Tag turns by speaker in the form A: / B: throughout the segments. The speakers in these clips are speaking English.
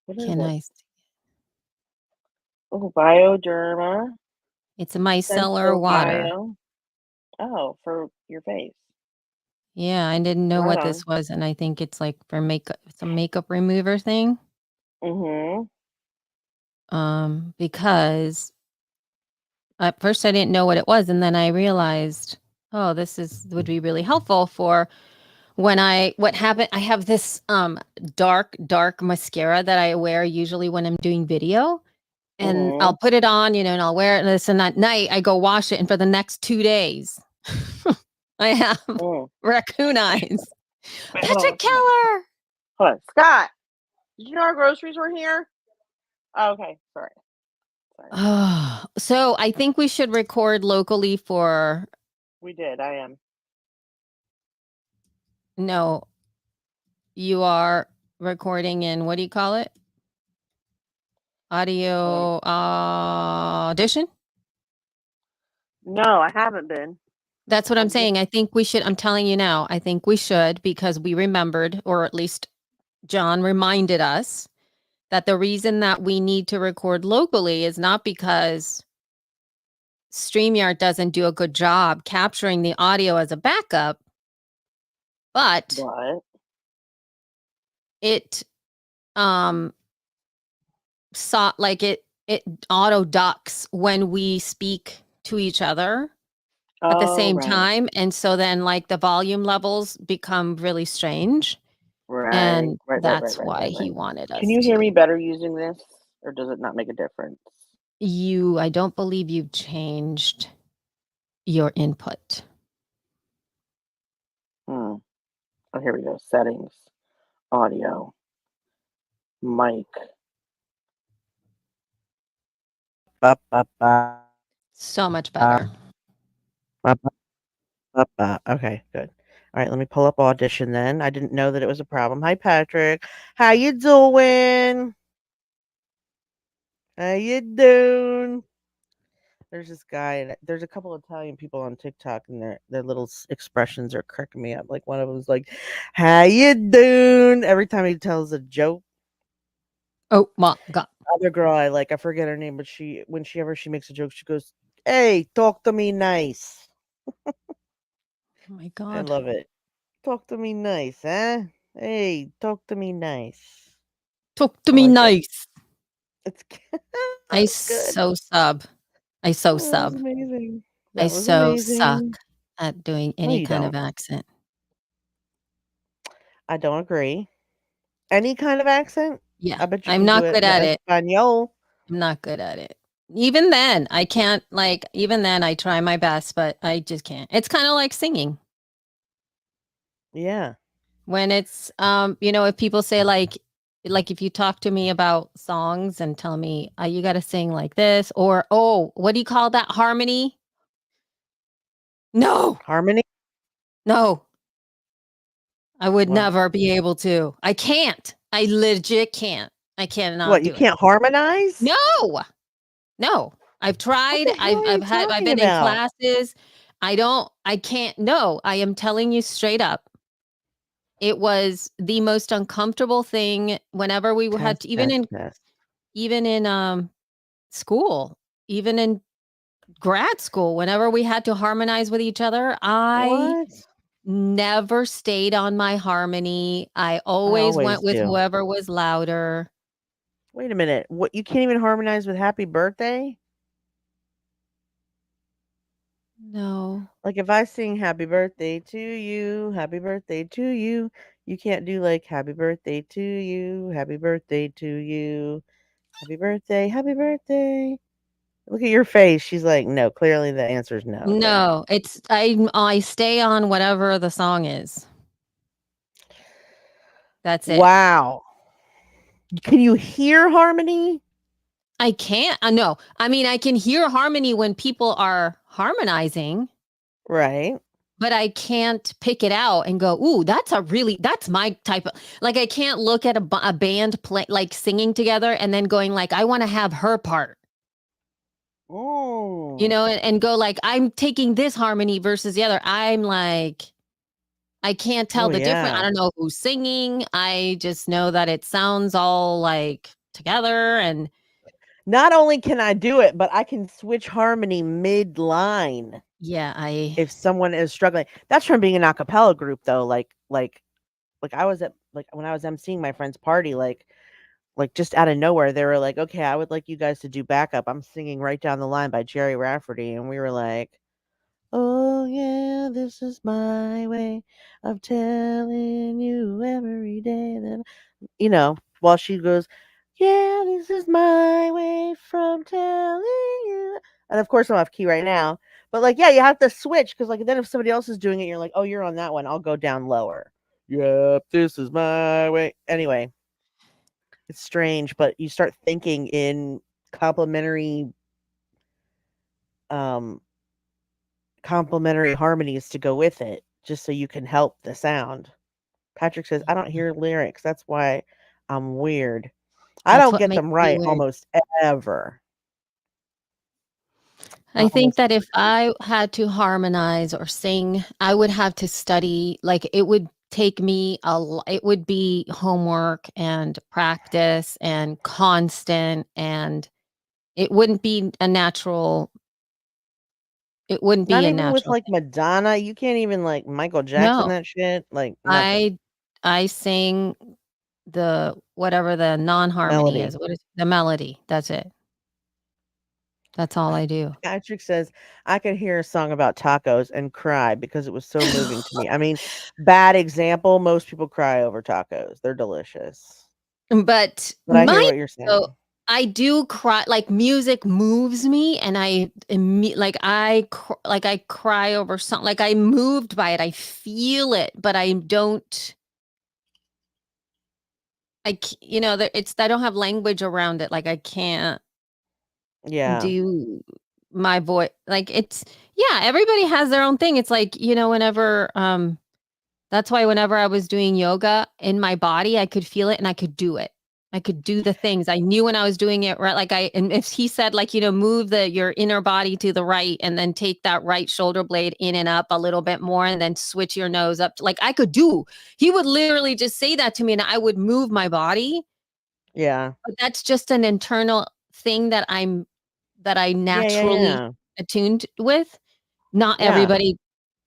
A: What is
B: Can
A: it?
B: I?
A: Oh, Bioderma.
B: It's a micellar
A: Senso
B: water.
A: Bio. Oh, for your face.
B: Yeah, I didn't know
A: Right
B: what this
A: on.
B: was, and I think it's like for makeup, some makeup remover thing.
A: Mm-hmm.
B: Because at first I didn't know what it was, and then I realized, oh, would be really helpful for what happened. I have this dark mascara that I wear usually when I'm doing video, and
A: Mm-hmm.
B: I'll put it on, and I'll wear it, and this, and at night I go wash it, and for the next 2 days, I have
A: Mm.
B: raccoon eyes.
A: Wait, hold
B: That's
A: on.
B: a
A: What's the matter?
B: killer.
A: Hold on. Scott, did you know our groceries were here? Oh, okay. Sorry. Sorry.
B: Oh, so I think we should record locally for
A: We did. I am.
B: no, you are recording in what do you call it?
A: Like,
B: Audio audition?
A: no, I haven't been.
B: That's what I'm
A: I've just.
B: saying. I think we should. I'm telling you now. I think we should because we remembered, or at least John reminded us that the reason that we need to record locally is not because StreamYard doesn't do a good job capturing the audio as a backup, but
A: What?
B: it like it auto ducks when we speak to each other at the
A: Oh,
B: same
A: right.
B: time, and so then like the volume levels become really strange,
A: Right.
B: and
A: Right, right, right,
B: that's
A: right,
B: why
A: right,
B: he
A: right.
B: wanted
A: Can
B: us
A: you hear
B: to.
A: me better using this? Or does it not make a difference?
B: I don't believe you've changed your input.
A: Hmm. Oh, here we go. Settings. Audio. Mic. Ba, ba, ba,
B: So much
A: ba,
B: better.
A: ba, ba. Okay, good. All right, let me pull up Audition then. I didn't know that it was a problem. Hi, Patrick. How you doing? How you doing? There's this guy, and there's a couple Italian people on TikTok, and their little expressions are cracking me up. Like one of them's like, "How you doing?" Every time he tells a joke.
B: Oh my god.
A: Other girl I like, I forget her name, but she makes a joke, she goes, "Hey, talk to me nice."
B: Oh my
A: I
B: god.
A: love it. Talk to me nice, huh? Hey, talk to me nice.
B: Talk to
A: I
B: me
A: like it.
B: nice.
A: It's
B: I
A: it's good.
B: so sub. I so
A: Oh, that was
B: sub.
A: amazing.
B: I
A: That was
B: so suck
A: amazing.
B: at doing
A: No,
B: any
A: you
B: kind
A: don't.
B: of accent.
A: I don't agree. Any kind of accent?
B: Yeah,
A: I bet you
B: I'm
A: can do
B: not
A: it
B: good
A: in
B: at it.
A: Espanol.
B: I'm not good at it. Even then, I can't like even then I try my best, but I just can't. It's kind of like singing.
A: Yeah.
B: When it's if people say like if you talk to me about songs and tell me you got to sing like this or oh, what do you call that harmony? No.
A: Harmony?
B: No. I would
A: What?
B: never be able to. I can't. I legit can't. I cannot
A: What, you
B: do it.
A: can't harmonize?
B: No. No. I've
A: What
B: tried.
A: the hell are you
B: I've
A: talking
B: been in
A: about?
B: classes. I can't. No, I am telling you straight up. It was the most uncomfortable thing whenever we had
A: Test,
B: to,
A: test, test.
B: even in school, even in grad school, whenever we had to harmonize with each other, I
A: What?
B: never stayed on my harmony. I
A: I
B: always went
A: always
B: with
A: do.
B: whoever was louder.
A: Wait a minute. What, you can't even harmonize with happy birthday?
B: No.
A: Like if I sing happy birthday to you, you can't do like happy birthday to you, happy birthday to you, happy birthday, happy birthday. Look at your face. She's like, no, clearly the answer is no. Thank you.
B: No, it's I stay on whatever the song is. That's it.
A: Wow. Can you hear harmony?
B: I can't. No, I mean I can hear harmony when people are harmonizing,
A: Right.
B: but I can't pick it out and go, "Ooh, that's my type of." Like I can't look at a band play like singing together and then going like, "I want to have her part."
A: Oh.
B: And go like, "I'm taking this harmony versus the other." I'm like, I can't tell
A: Oh
B: the difference. I
A: yeah.
B: don't know who's singing. I just know that it sounds all like together. And
A: Not only can I do it, but I can switch harmony mid-line
B: yeah,
A: if someone is struggling. That's from being an a cappella group though, like I was at like when I was emceeing my friend's party, like just out of nowhere, they were like, "Okay, I would like you guys to do backup." I'm singing Right Down the Line by Jerry Rafferty, and we were like, "Oh yeah, this is my way of telling you every day that," while she goes, "Yeah, this is my way from telling you." And of course, I'm off key right now. But like, yeah, you have to switch because like then if somebody else is doing it, you're like, "Oh, you're on that one. I'll go down lower." Yep, this is my way. Anyway, it's strange, but you start thinking in complementary um complementary harmonies to go with it, just so you can help the sound. Patrick says, I don't hear lyrics. That's why I'm weird. I
B: that's
A: don't
B: what
A: get
B: makes
A: them
B: me
A: right
B: weird.
A: almost ever.
B: I think
A: Almost
B: that if
A: ever.
B: I had to harmonize or sing, I would have to study. Like it would take me it would be homework and practice and constant, and it wouldn't be a natural it wouldn't be
A: Not
B: a
A: even with
B: natural
A: like
B: thing.
A: Madonna. You can't even like Michael Jackson
B: No,
A: that shit. Like nothing.
B: I I sing the whatever the non-harmony is.
A: Melody.
B: What is the melody? That's it. That's all I do.
A: Patrick says, I could hear a song about tacos and cry because it was so moving to me. I mean, bad example. Most people cry over tacos. They're delicious.
B: But
A: But I hear
B: mine
A: what you're
B: though,
A: saying.
B: I do cry like, music moves me, and like, I cry over something, like, I'm moved by it, I feel it, but I don't there it's I don't have language around it, like, I can't
A: Yeah.
B: do my voice like, it's yeah, everybody has their own thing, it's like, whenever, that's why whenever I was doing yoga in my body, I could feel it and I could do it. I could do the things. I knew when I was doing it right. And if he said, like, move your inner body to the right and then take that right shoulder blade in and up a little bit more and then switch your nose up, like I could do, he would literally just say that to me and I would move my body.
A: Yeah.
B: But that's just an internal thing that I
A: Yeah, yeah,
B: naturally
A: yeah.
B: attuned with. Not
A: Yeah.
B: everybody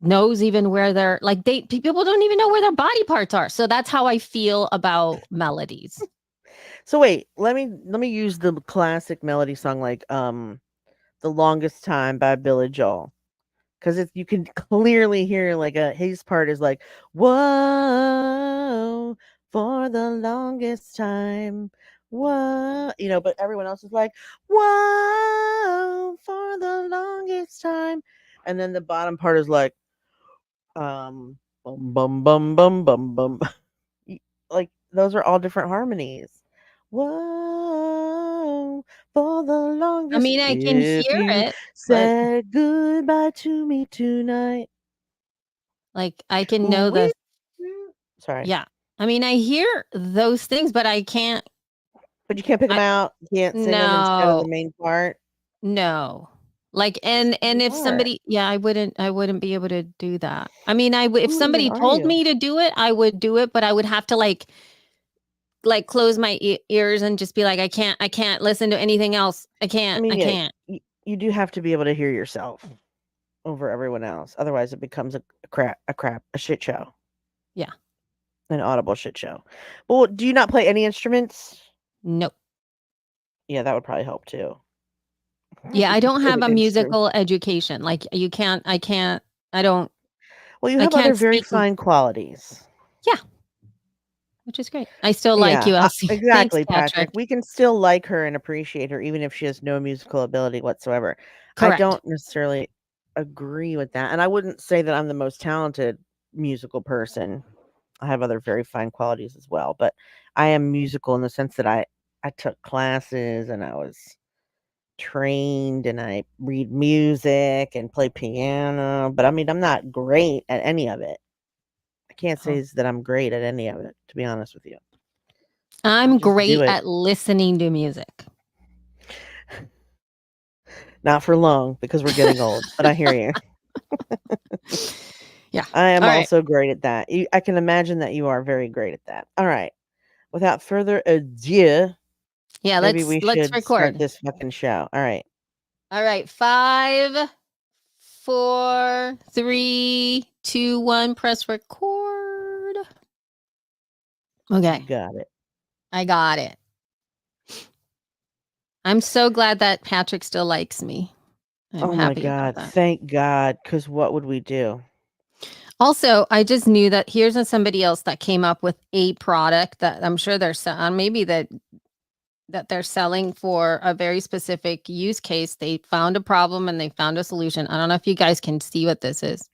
B: knows even where their like people don't even know where their body parts are. So that's how I feel about melodies.
A: So wait, let me use the classic melody song like The Longest Time by Billy Joel. Because it's you can clearly hear like his part is like, whoa, for the longest time. Whoa, but everyone else is like, whoa, for the longest time. And then the bottom part is like, bum bum bum bum bum bum. Like those are all different harmonies. Whoa, for the
B: I
A: longest.
B: mean, I can
A: If
B: hear
A: you
B: it, but
A: said goodbye to me tonight.
B: like I can know
A: We.
B: the
A: Sorry,
B: yeah. I mean, I hear those things, but I can't
A: but you can't pick them
B: I
A: out. You can't sing them instead of the
B: no.
A: main part.
B: No. Like, and if
A: Bizarre.
B: somebody yeah, I wouldn't be able to do that. I mean, if
A: Who even
B: somebody
A: are
B: told
A: you?
B: me to do it, I would do it, but I would have to like close my ears and just be like, I can't listen to anything else.
A: I
B: I
A: mean, yeah,
B: can't.
A: you do have to be able to hear yourself over everyone else. Otherwise, it becomes a shit show,
B: Yeah.
A: an audible shit show. Well, do you not play any instruments?
B: Nope.
A: Yeah, that would probably help too.
B: Yeah, I
A: If you
B: don't
A: played
B: have
A: an
B: a
A: instrument.
B: musical education. Like, I don't
A: Well, you
B: I
A: have other
B: can't
A: very
B: speak
A: fine qualities.
B: yeah, which is great. I still like
A: Yeah,
B: you, Elsie. Thanks,
A: exactly, Patrick.
B: Patrick.
A: We can still like her and appreciate her even if she has no musical ability whatsoever. I
B: Correct.
A: don't necessarily agree with that, and I wouldn't say that I'm the most talented musical person. I have other very fine qualities as well, but I am musical in the sense that I took classes and I was trained and I read music and play piano, but I mean, I'm not great at any of it. I can't say
B: Oh.
A: that I'm great at any of it, to be honest with you. I
B: I'm
A: just do
B: great
A: it.
B: at listening to music.
A: Not for long because we're getting old, but I hear you.
B: Yeah.
A: I am
B: All right.
A: also great at that. I can imagine that you are very great at that. All right. Without further ado,
B: Yeah,
A: Maybe
B: let's
A: we
B: let's
A: should start
B: record.
A: this fucking show. All right.
B: All right, 5, 4, 3, 2, 1. Press record.
A: You
B: Okay,
A: got it.
B: I got it. I'm so glad that Patrick still likes me. I'm
A: Oh my
B: happy about
A: God.
B: that.
A: Thank God. Because what would we do?
B: Also, I just knew that here's somebody else that came up with a product that I'm sure they're maybe that they're selling for a very specific use case. They found a problem and they found a solution. I don't know if you guys can see what this is.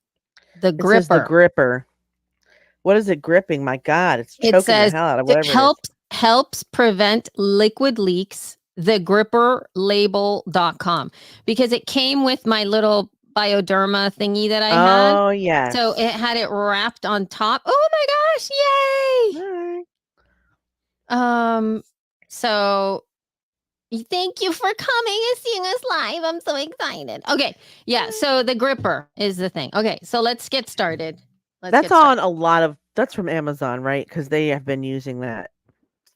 B: The
A: It says the
B: gripper.
A: gripper. What is it gripping? My God. It's
B: It
A: choking the
B: says
A: hell out of
B: it
A: whatever it is.
B: helps prevent liquid leaks. Thegripperlabel.com, because it came with my little bioderma thingy that I had.
A: Oh,
B: So it
A: yes.
B: had it wrapped on top. Oh my gosh, yay!
A: All right.
B: So thank you for coming and seeing us live. I'm so excited. Okay, yeah. So the gripper is the thing. Okay, so let's get started. Let's
A: That's
B: get started.
A: on a lot of, that's from Amazon, right? Because they have been using that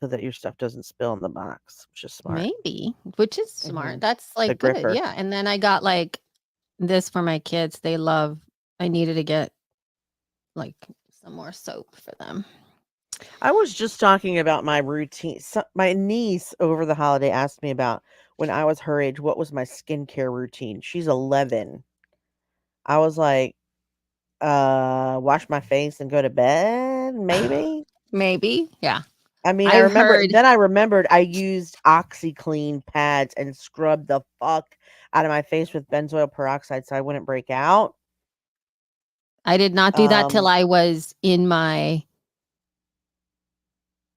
A: so that your stuff doesn't spill in the box, which is smart.
B: Maybe, which is
A: Hmm.
B: smart. That's
A: The
B: like good.
A: gripper.
B: Yeah. And then I got like this for my kids. They love, I needed to get like some more soap for them.
A: I was just talking about my routine. My niece over the holiday asked me about when I was her age, what was my skincare routine? She's 11. I was like, wash my face and go to bed, maybe.
B: Maybe. Yeah.
A: I mean,
B: I've heard,
A: I remembered I used OxyClean pads and scrubbed the fuck out of my face with benzoyl peroxide so I wouldn't break out.
B: I did not do that till
A: Um,
B: I was in my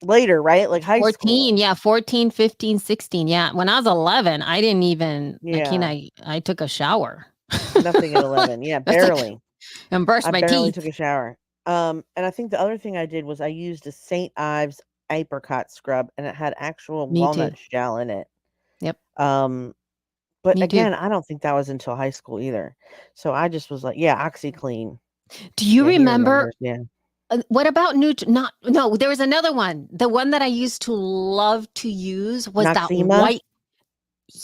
A: later, right? Like high
B: 14.
A: school.
B: Yeah. 14, 15, 16. Yeah. When I was 11, I didn't even, like,
A: Yeah,
B: I took a shower.
A: nothing at 11. Yeah,
B: That's it.
A: barely.
B: And brushed
A: I
B: my
A: barely took
B: teeth.
A: a shower. And I think the other thing I did was I used a St. Ives apricot scrub and it had actual
B: Me too.
A: walnut gel in it.
B: Yep.
A: Um, but
B: Me too.
A: again, I don't think that was until high school either. So I just was like, yeah, OxyClean.
B: Do you
A: Yeah, he
B: remember?
A: remembers. Yeah.
B: What about not no, there was another one. The one that I used to love to use was that
A: Noxema?
B: white.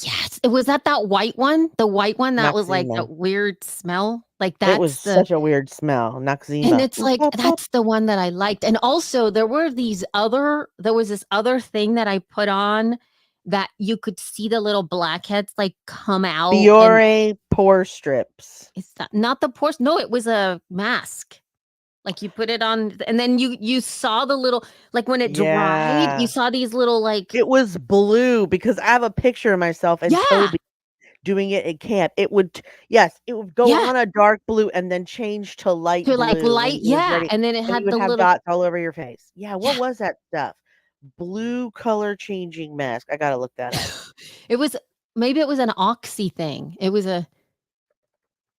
B: Yes, it was that white one. The white one that was like
A: Noxema.
B: that weird smell. Like
A: It was
B: that's the
A: such a weird smell.
B: and
A: Noxema.
B: it's like that's the one that I liked. And also there was this other thing that I put on that you could see the little blackheads like come out and
A: Biore pore strips.
B: it's not the pores. No, it was a mask. Like, you put it on and then you saw the little like, when it dried, you
A: Yeah.
B: saw these little, like
A: It was blue because I have a picture of myself and
B: yeah,
A: Toby doing it at camp. It would yes, it would go
B: yeah,
A: on a dark blue and then change to light
B: to, like,
A: blue when
B: light
A: it was
B: yeah,
A: ready,
B: and then it
A: and you
B: had
A: would
B: the
A: have
B: little
A: dots all over your face. Yeah, what
B: yeah.
A: was that stuff? Blue color changing mask. I gotta look that up.
B: It was maybe it was an oxy thing. It was a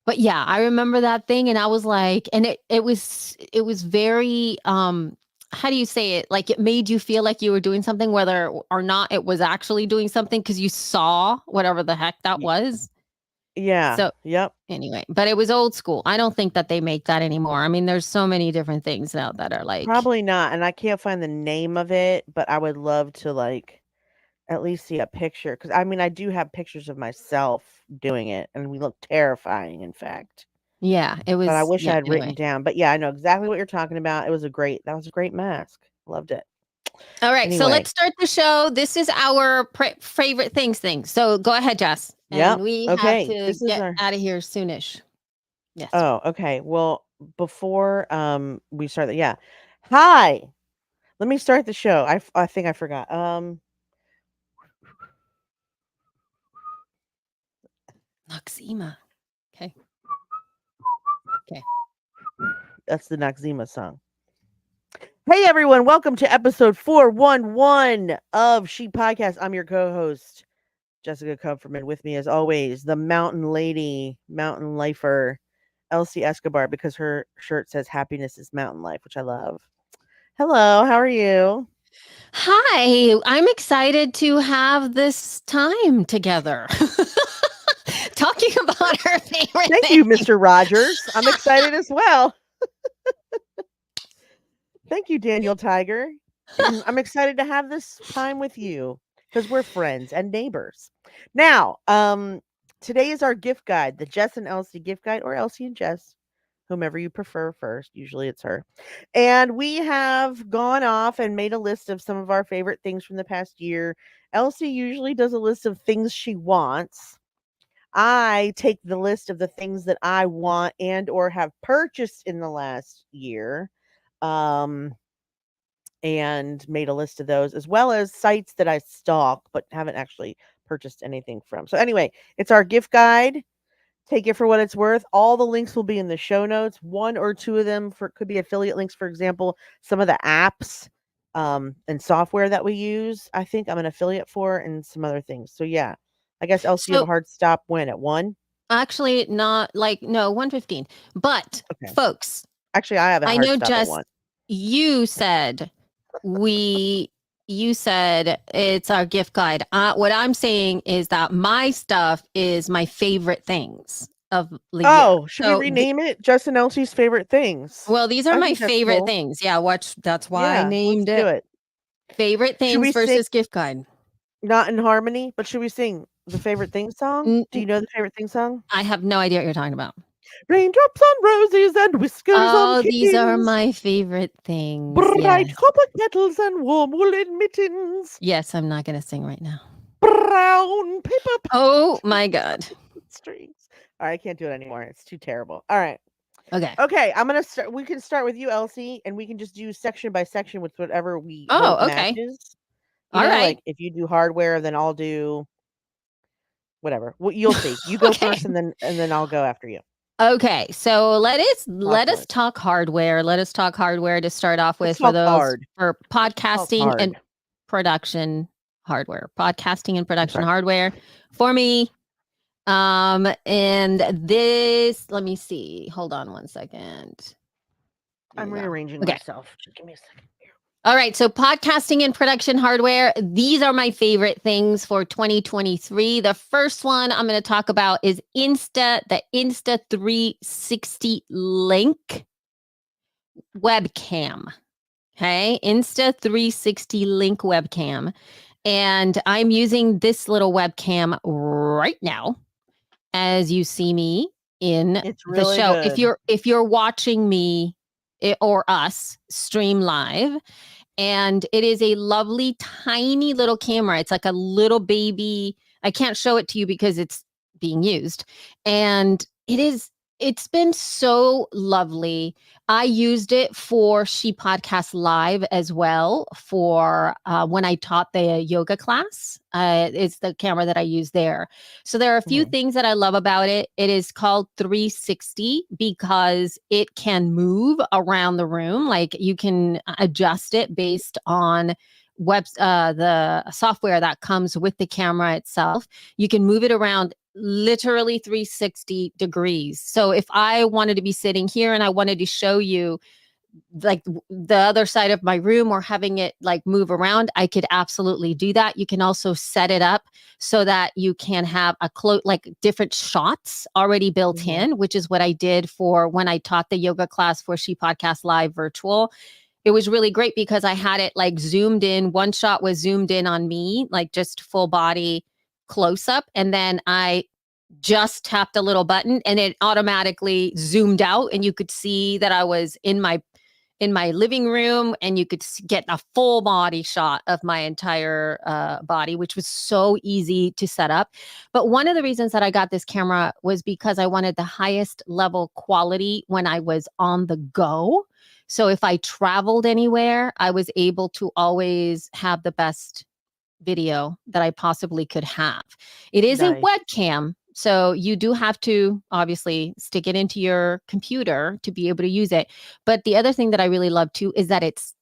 B: but, yeah, I remember that thing, and I was like and it was very, how do you say it? Like, it made you feel like you were doing something whether or not it was actually doing something because you saw whatever the heck that
A: Y
B: was.
A: yeah,
B: So
A: yep.
B: anyway, but it was old school. I don't think that they make that anymore. I mean, there's so many different things now that are like
A: Probably not, and I can't find the name of it, but I would love to, like, at least see a picture because I mean, I do have pictures of myself doing it, and we look terrifying, in fact.
B: yeah, it
A: But I
B: was
A: wish I
B: yeah,
A: had written
B: anyway.
A: down. But yeah, I know exactly what you're talking about. That was a great mask. Loved it.
B: All right, so
A: Anyway,
B: let's start the show. This is our favorite thing. So go ahead, Jess. And
A: yep.
B: we have
A: Okay.
B: to
A: This is
B: get
A: our
B: out of here soonish. Yes.
A: oh, okay. Well, before we start that, yeah. Hi. Let me start the show. I think I forgot.
B: Noxema. Okay. Okay.
A: That's the Noxzema song. Hey everyone, welcome to episode 411 of She Podcast. I'm your co-host, Jessica Kupferman. With me as always, the mountain lady, mountain lifer, Elsie Escobar, because her shirt says happiness is mountain life, which I love. Hello, how are you?
B: Hi, I'm excited to have this time together. Talking about our favorite
A: Thank you,
B: thing.
A: Mr. Rogers. I'm excited as well. Thank you, Daniel Tiger. I'm excited to have this time with you. because we're friends and neighbors. Now, today is our gift guide, the Jess and Elsie gift guide, or Elsie and Jess, whomever you prefer first. Usually it's her. And we have gone off and made a list of some of our favorite things from the past year. Elsie usually does a list of things she wants. I take the list of the things that I want and or have purchased in the last year. Um and made a list of those as well as sites that I stalk but haven't actually purchased anything from. So anyway, it's our gift guide. Take it for what it's worth. All the links will be in the show notes. One or two of them for could be affiliate links, for example, some of the apps and software that we use, I think I'm an affiliate for, and some other things. So yeah. I guess else you have a
B: So
A: hard stop when at 1?
B: actually, not like no 1:15. But
A: Okay.
B: folks,
A: Actually, I have a
B: I
A: hard
B: know
A: stop at
B: Jess,
A: 1.
B: you said we you said it's our gift guide. What I'm saying is that my stuff is my favorite things of the year.
A: Oh, should we
B: So
A: rename it Justin Elsie's favorite things?
B: well, these are
A: I
B: my
A: think that's
B: favorite
A: cool.
B: things. Yeah, that's why I
A: Yeah, let's
B: named
A: do
B: it
A: it.
B: favorite
A: Should
B: things
A: we sing
B: versus gift guide.
A: Not in Harmony, but should we sing the favorite thing song?
B: N-
A: Do you know the favorite thing song?
B: I have no idea what you're talking about.
A: Raindrops on roses and whiskers on
B: Oh, these are
A: kittens,
B: my favorite things.
A: bright
B: Yes.
A: copper kettles and warm woolen mittens,
B: Yes, I'm not going to sing right now.
A: brown paper
B: Oh my God.
A: strings. All right, I can't do it anymore. It's too terrible. All right.
B: Okay.
A: Okay, I'm gonna start. We can start with you, Elsie, and we can just do section by section with whatever we vote
B: Oh, okay.
A: matches.
B: All right.
A: Like if you do hardware, then I'll do whatever. Well, you'll see. You go
B: Okay.
A: first, and then I'll go after you.
B: Okay. So let us
A: Awkward.
B: talk hardware. Let us talk hardware to start off
A: Let's
B: with for
A: talk
B: those
A: hard.
B: for
A: Talk
B: podcasting and
A: hard.
B: production hardware. Podcasting and
A: I'm
B: production
A: sorry.
B: hardware for me. And this, let me see. Hold on one second.
A: I'm rearranging
B: Okay.
A: myself. Just give me a second.
B: All right. So, podcasting and production hardware, these are my favorite things for 2023. The first one I'm going to talk about is the Insta 360 Link webcam. Okay. Insta 360 Link webcam. And I'm using this little webcam right now as you see me in
A: It's
B: the
A: really
B: show.
A: good.
B: If you're watching me or us stream live, and it is a lovely tiny little camera. It's like a little baby. I can't show it to you because it's being used. And it's been so lovely. I used it for She Podcast Live as well for when I taught the yoga class. It's the camera that I use there. So there are a few
A: Mhm.
B: things that I love about it. It is called 360 because it can move around the room. Like you can adjust it based on the software that comes with the camera itself. You can move it around literally 360 degrees. So if I wanted to be sitting here and I wanted to show you like the other side of my room or having it like move around, I could absolutely do that. You can also set it up so that you can have like different shots already built
A: Mhm.
B: in, which is what I did for when I taught the yoga class for She Podcast Live virtual. It was really great because I had it like zoomed in. One shot was zoomed in on me, like just full body close up. And then I just tapped a little button and it automatically zoomed out and you could see that I was in my living room and you could get a full body shot of my entire body, which was so easy to set up. But one of the reasons that I got this camera was because I wanted the highest level quality when I was on the go. So if I traveled anywhere, I was able to always have the best video that I possibly could have. It is a
A: Nice.
B: webcam, so you do have to obviously stick it into your computer to be able to use it. But the other thing that I really love too is that it's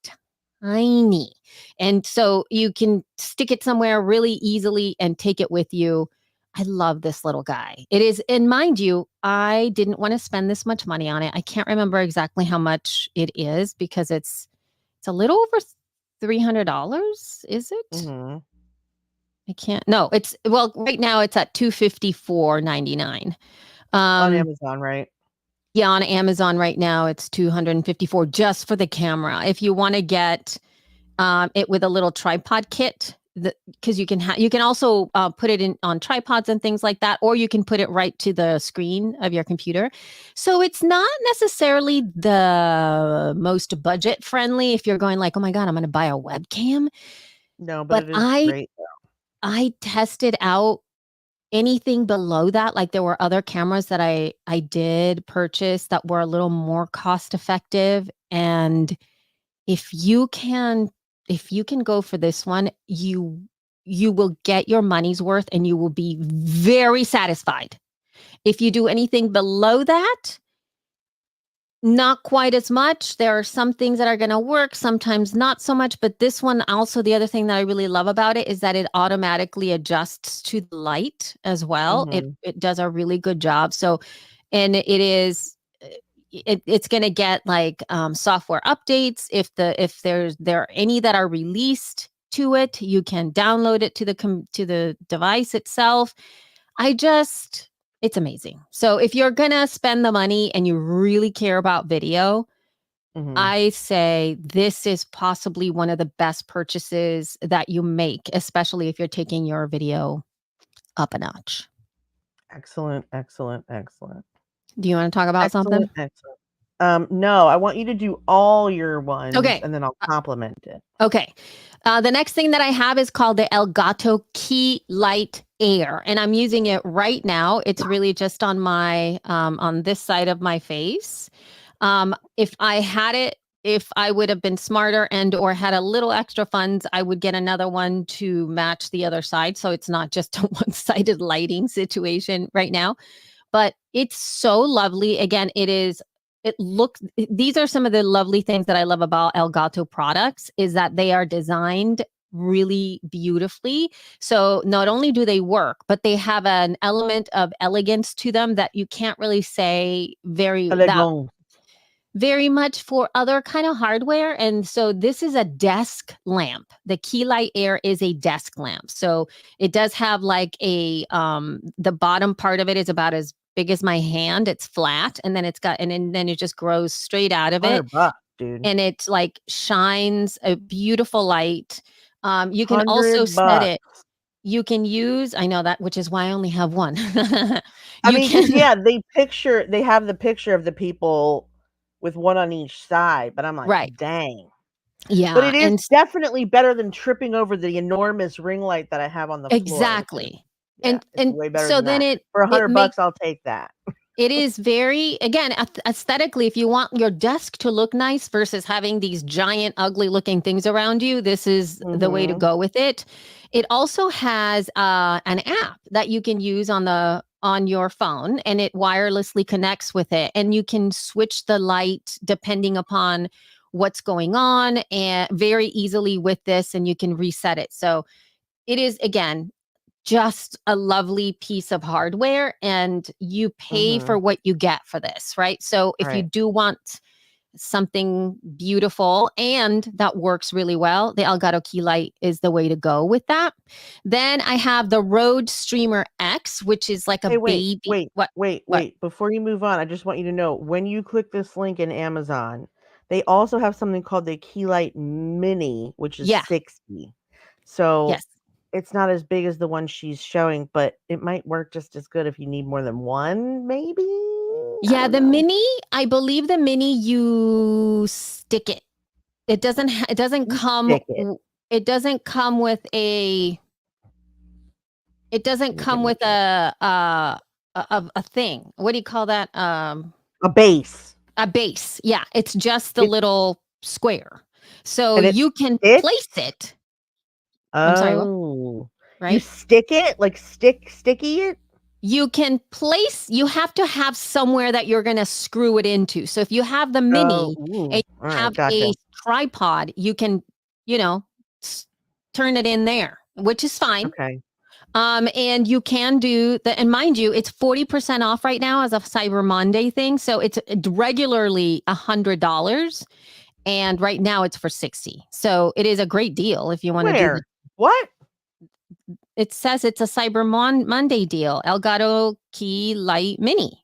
B: tiny. And so you can stick it somewhere really easily and take it with you. I love this little guy. It is, and mind you, I didn't want to spend this much money on it. I can't remember exactly how much it is because it's a little over $300, is it?
A: Mhm.
B: I can't. No, it's well, right now it's at $254.99.
A: On
B: Um,
A: Amazon, right?
B: yeah, on Amazon right now it's 254 just for the camera. If you want to get it with a little tripod kit, because you can also put it in on tripods and things like that, or you can put it right to the screen of your computer. So it's not necessarily the most budget friendly if you're going like, oh my god, I'm going to buy a webcam.
A: No, but
B: But
A: it is great.
B: I tested out anything below that. Like there were other cameras that I did purchase that were a little more cost effective, and if you can go for this one, you will get your money's worth and you will be very satisfied. If you do anything below that, not quite as much. There are some things that are going to work, sometimes not so much. But this one, also, the other thing that I really love about it is that it automatically adjusts to the light as well.
A: Mhm.
B: It does a really good job. So, and it is it's going to get like software updates if there are any that are released to it. You can download it to the device itself. I just It's amazing. So if you're going to spend the money and you really care about video,
A: Mhm.
B: I say this is possibly one of the best purchases that you make, especially if you're taking your video up a notch.
A: Excellent, excellent, excellent.
B: Do you want to talk about something?
A: Excellent, excellent. No, I want you to do all your ones,
B: Okay.
A: and then I'll compliment it.
B: Okay. The next thing that I have is called the Elgato Key Light Air, and I'm using it right now. It's really just on my on this side of my face. If I would have been smarter and or had a little extra funds, I would get another one to match the other side, so it's not just a one-sided lighting situation right now. But it's so lovely. Again, these are some of the lovely things that I love about Elgato products is that they are designed really beautifully. So not only do they work, but they have an element of elegance to them that you can't really say
A: Elegant.
B: very much for other kind of hardware. And so this is a desk lamp. The Key Light Air is a desk lamp. So it does have like the bottom part of it is about as big as my hand. It's flat, and then then it just grows straight out of it,
A: $100, dude.
B: and it like shines a beautiful light. You can also set
A: $100.
B: it. You can use, I know that, which is why I only have one.
A: I
B: You
A: mean,
B: can
A: because they have the picture of the people with one on each side, but I'm like,
B: right.
A: dang. But
B: Yeah,
A: it is
B: and
A: definitely better than tripping over the enormous ring light that I have on the floor, which is
B: exactly.
A: yeah, it's
B: And
A: way better
B: so
A: than
B: then
A: that. For a
B: it
A: hundred
B: makes
A: bucks, I'll take that.
B: it is very, again, aesthetically, if you want your desk to look nice versus having these giant, ugly looking things around you, this is the way to
A: Mhm.
B: go with it. It also has an app that you can use on your phone, and it wirelessly connects with it, and you can switch the light depending upon what's going on and very easily with this, and you can reset it. So it is, again, just a lovely piece of hardware, and you pay for
A: Mhm.
B: what you get for this, right? So if you
A: Right.
B: do want something beautiful and that works really well, the Elgato Key Light is the way to go with that. Then I have the Rode Streamer X, which is like a
A: Hey, wait,
B: baby.
A: wait,
B: What?
A: wait,
B: What?
A: wait. Before you move on, I just want you to know when you click this link in Amazon, they also have something called the Keylight Mini, which is
B: Yeah.
A: 60. So
B: Yes.
A: it's not as big as the one she's showing, but it might work just as good if you need more than one, maybe? I
B: Yeah.
A: don't
B: The
A: know.
B: mini, I believe the mini, you stick it. It doesn't
A: You
B: come.
A: stick it.
B: It doesn't come with a It doesn't
A: Let me get
B: come
A: my
B: with
A: check.
B: a thing. What do you call that?
A: A base.
B: A base. Yeah, it's just the
A: It
B: little square. So
A: and it
B: you can place
A: sticks?
B: it. I'm sorry, what?
A: Oh. You
B: Right?
A: stick it? Like sticky it?
B: You have to have somewhere that you're going to screw it into. So if you have the
A: Oh,
B: mini and
A: ooh.
B: you
A: Alright,
B: have
A: gotcha.
B: a tripod, you can, you know, s- turn it in there, which is fine.
A: Okay.
B: And you can do the, and mind you, it's 40% off right now as a Cyber Monday thing. So it's regularly $100. And right now it's for 60. So it is a great deal if you want to do the,
A: Where? What?
B: it says it's a Cyber Monday deal, Elgato Key Light Mini.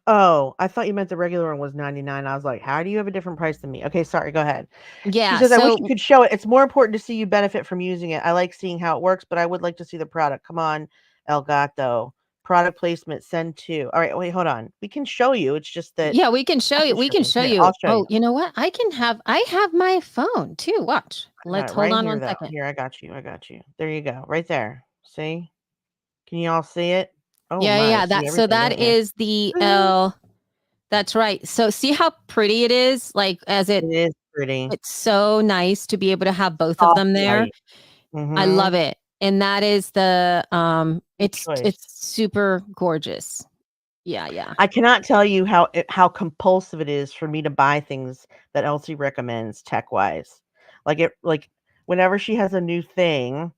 A: Oh, I thought you meant the regular one was 99. I was like, how do you have a different price than me? Okay, sorry, go ahead. She
B: Yeah.
A: says, I wish you
B: So
A: could show it. It's more important to see you benefit from using it. I like seeing how it works, but I would like to see the product. Come on, El Gato. Product placement, send to. All right, wait, hold on. We can show you. It's just that
B: yeah, we can show
A: I
B: you.
A: can
B: We
A: show
B: can
A: you.
B: show
A: Here,
B: you.
A: I'll show
B: Oh,
A: you.
B: you know what? I have my phone too. Watch.
A: I got
B: Let's
A: it
B: hold
A: right
B: on
A: here,
B: one
A: though.
B: second.
A: Here, I got you. I got you. There you go. Right there. See? Can you all see it? Oh
B: Yeah,
A: my,
B: yeah.
A: see
B: That so
A: everything,
B: that
A: don't you?
B: is the L. That's right. So see how pretty it is? Like as
A: It is pretty.
B: it's so nice to be able to have both of
A: Soft
B: them there.
A: white.
B: I love
A: Mm-hmm.
B: it. And that is the
A: Good
B: it's
A: choice.
B: super gorgeous. Yeah, yeah.
A: I cannot tell you how compulsive it is for me to buy things that Elsie recommends tech wise. Like whenever she has a new thing,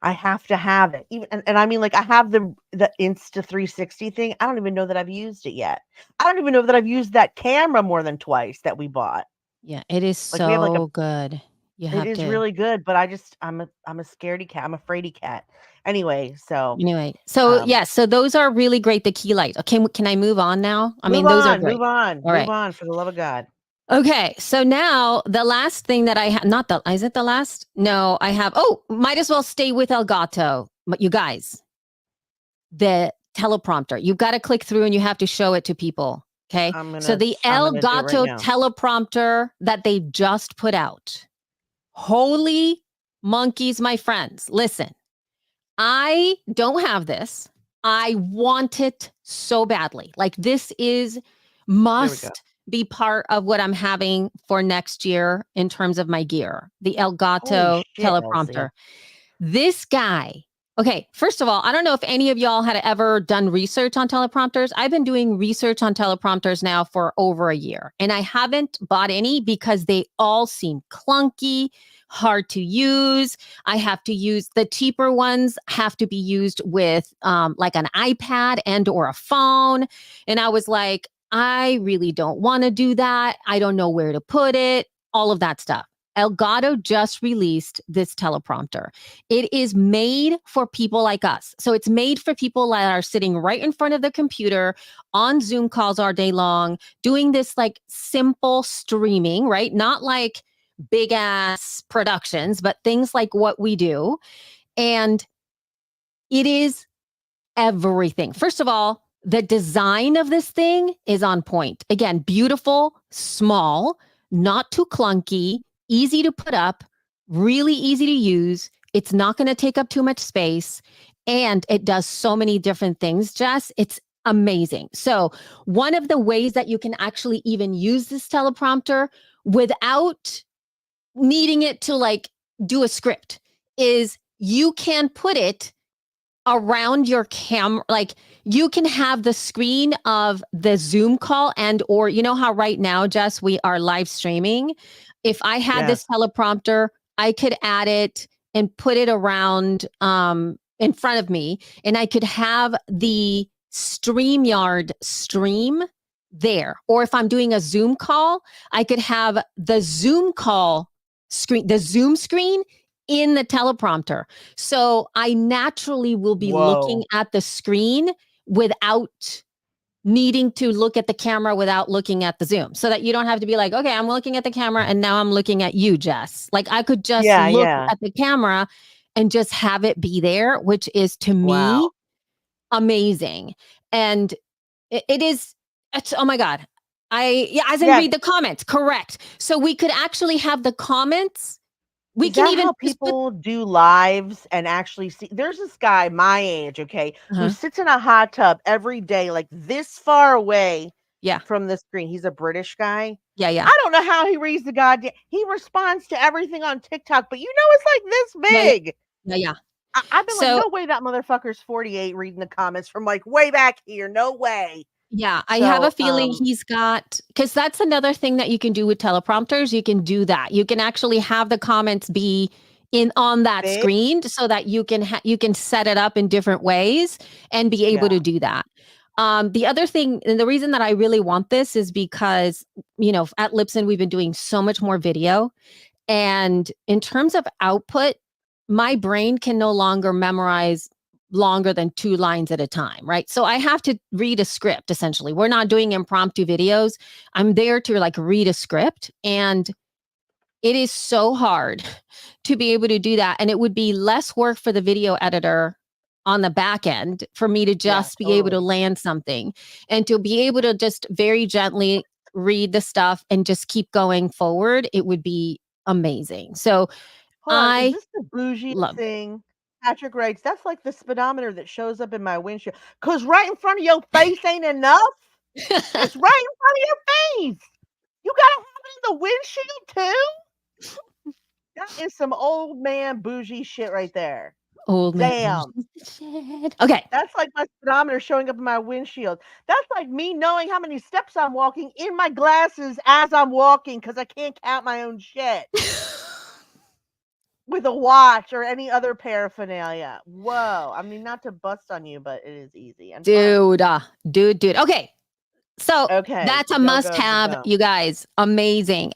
A: I have to have it. Even and I mean like I have the Insta 360 thing. I don't even know that I've used it yet. I don't even know that I've used that camera more than twice that we bought.
B: Yeah, it is
A: Like we have like a
B: so good. You
A: it
B: have
A: is
B: to
A: really good, but I'm a scaredy cat. I'm a fraidy cat. Anyway, so
B: anyway. So
A: um
B: yeah, so those are really great, the key lights. Okay, can I move on now? I mean, those are great.
A: move on,
B: All
A: move
B: right.
A: on for the love of God.
B: Okay, so now the last thing that I have, not the, is it the last? No, I have, oh, might as well stay with Elgato. But you guys, the teleprompter, you've got to click through and you have to show it to people. Okay, so the
A: I'm gonna do it right
B: Elgato
A: now.
B: teleprompter that they just put out. Holy monkeys, my friends. Listen, I don't have this. I want it so badly. Like this is
A: There we go.
B: must be part of what I'm having for next year in terms of my gear. The
A: Holy
B: Elgato
A: shit,
B: teleprompter.
A: Elsie.
B: This guy. Okay, first of all, I don't know if any of y'all had ever done research on teleprompters. I've been doing research on teleprompters now for over a year, and I haven't bought any because they all seem clunky, hard to use. I have to use the cheaper ones have to be used with like an iPad and or a phone. And I was like, I really don't want to do that. I don't know where to put it, all of that stuff. Elgato just released this teleprompter. It is made for people like us. So it's made for people that are sitting right in front of the computer on Zoom calls all day long, doing this like simple streaming, right? Not like big ass productions, but things like what we do. And it is everything. First of all, the design of this thing is on point. Again, beautiful, small, not too clunky, easy to put up, really easy to use. It's not going to take up too much space. And it does so many different things, Jess. It's amazing. So, one of the ways that you can actually even use this teleprompter without needing it to like do a script is you can put it around your camera, like you can have the screen of the Zoom call and or you know how right now, Jess, we are live streaming. If I had this
A: Yes.
B: teleprompter, I could add it and put it around in front of me, and I could have the StreamYard stream there. Or if I'm doing a Zoom call, I could have the Zoom call screen, the Zoom screen in the teleprompter. So I naturally will be looking
A: Whoa.
B: at the screen without needing to look at the camera without looking at the Zoom so that you don't have to be like, okay, I'm looking at the camera and now I'm looking at you, Jess. Like I could just
A: Yeah,
B: look
A: yeah.
B: at the camera and just have it be there, which is to me
A: Wow.
B: amazing. And it is, it's, oh my God. Yeah, as in
A: Yeah.
B: read the comments. Correct. So we could actually have the comments. We
A: Is
B: can
A: that
B: even
A: how
B: just put,
A: people do lives and actually see? There's this guy my age, okay, who
B: uh-huh.
A: sits in a hot tub every day, like this far away
B: Yeah,
A: from the screen. He's a British guy.
B: yeah, yeah.
A: I don't know how he reads the goddamn. He responds to everything on TikTok, but it's like this
B: Yeah, yeah,
A: big.
B: yeah, yeah.
A: I've been like,
B: So
A: no way that motherfucker's 48 reading the comments from like way back here. No way.
B: yeah, I have a
A: So,
B: feeling he's got because that's another thing that you can do with teleprompters. You can do that. You can actually have the comments be in on that
A: big.
B: screen so that you can you can set it up in different ways and be able
A: Yeah.
B: to do that. The other thing, and the reason that I really want this is because at Lipson we've been doing so much more video, and in terms of output, my brain can no longer memorize longer than 2 lines at a time, right? So I have to read a script essentially. We're not doing impromptu videos. I'm there to like read a script, and it is so hard to be able to do that. And it would be less work for the video editor on the back end for me to
A: Yeah,
B: just be able to
A: totally.
B: land something and to be able to just very gently read the stuff and just keep going forward. It would be amazing. So
A: Hold on, is
B: I
A: this the bougiest
B: love
A: thing? Patrick writes, "That's like the speedometer that shows up in my windshield. 'Cause right in front of your face ain't enough?
B: it.
A: It's right in front of your face! You gotta have it in the windshield too? That is some old man bougie shit right there.
B: Old man.
A: Damn.
B: Shit. Okay.
A: That's like my speedometer showing up in my windshield. That's like me knowing how many steps I'm walking in my glasses as I'm walking because I can't count my own shit with a watch or any other paraphernalia. Whoa. I mean, not to bust on you, but it is easy and fun.
B: Dude. Okay. So
A: Okay.
B: that's a
A: Go,
B: must
A: go, go,
B: have,
A: go.
B: you guys. Amazing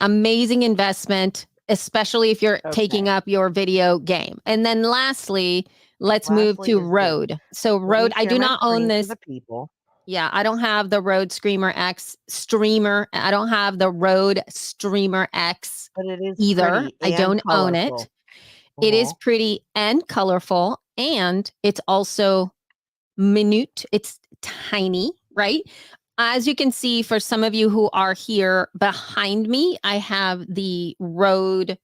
B: investment, especially if you're taking
A: Okay.
B: up your video game. And then lastly, let's move
A: Lastly
B: to
A: is this.
B: Rode. So
A: Let me
B: Rode, I
A: share
B: do
A: my
B: not own
A: screen for
B: this.
A: the people.
B: Yeah, I don't have the Rode Streamer X streamer. I don't have the Rode Streamer X
A: But it is
B: either.
A: pretty
B: I
A: and
B: don't own it.
A: colorful.
B: It is
A: Uh-huh.
B: pretty and colorful, and it's also minute. It's tiny, right? As you can see, for some of you who are here behind me, I have the Rode,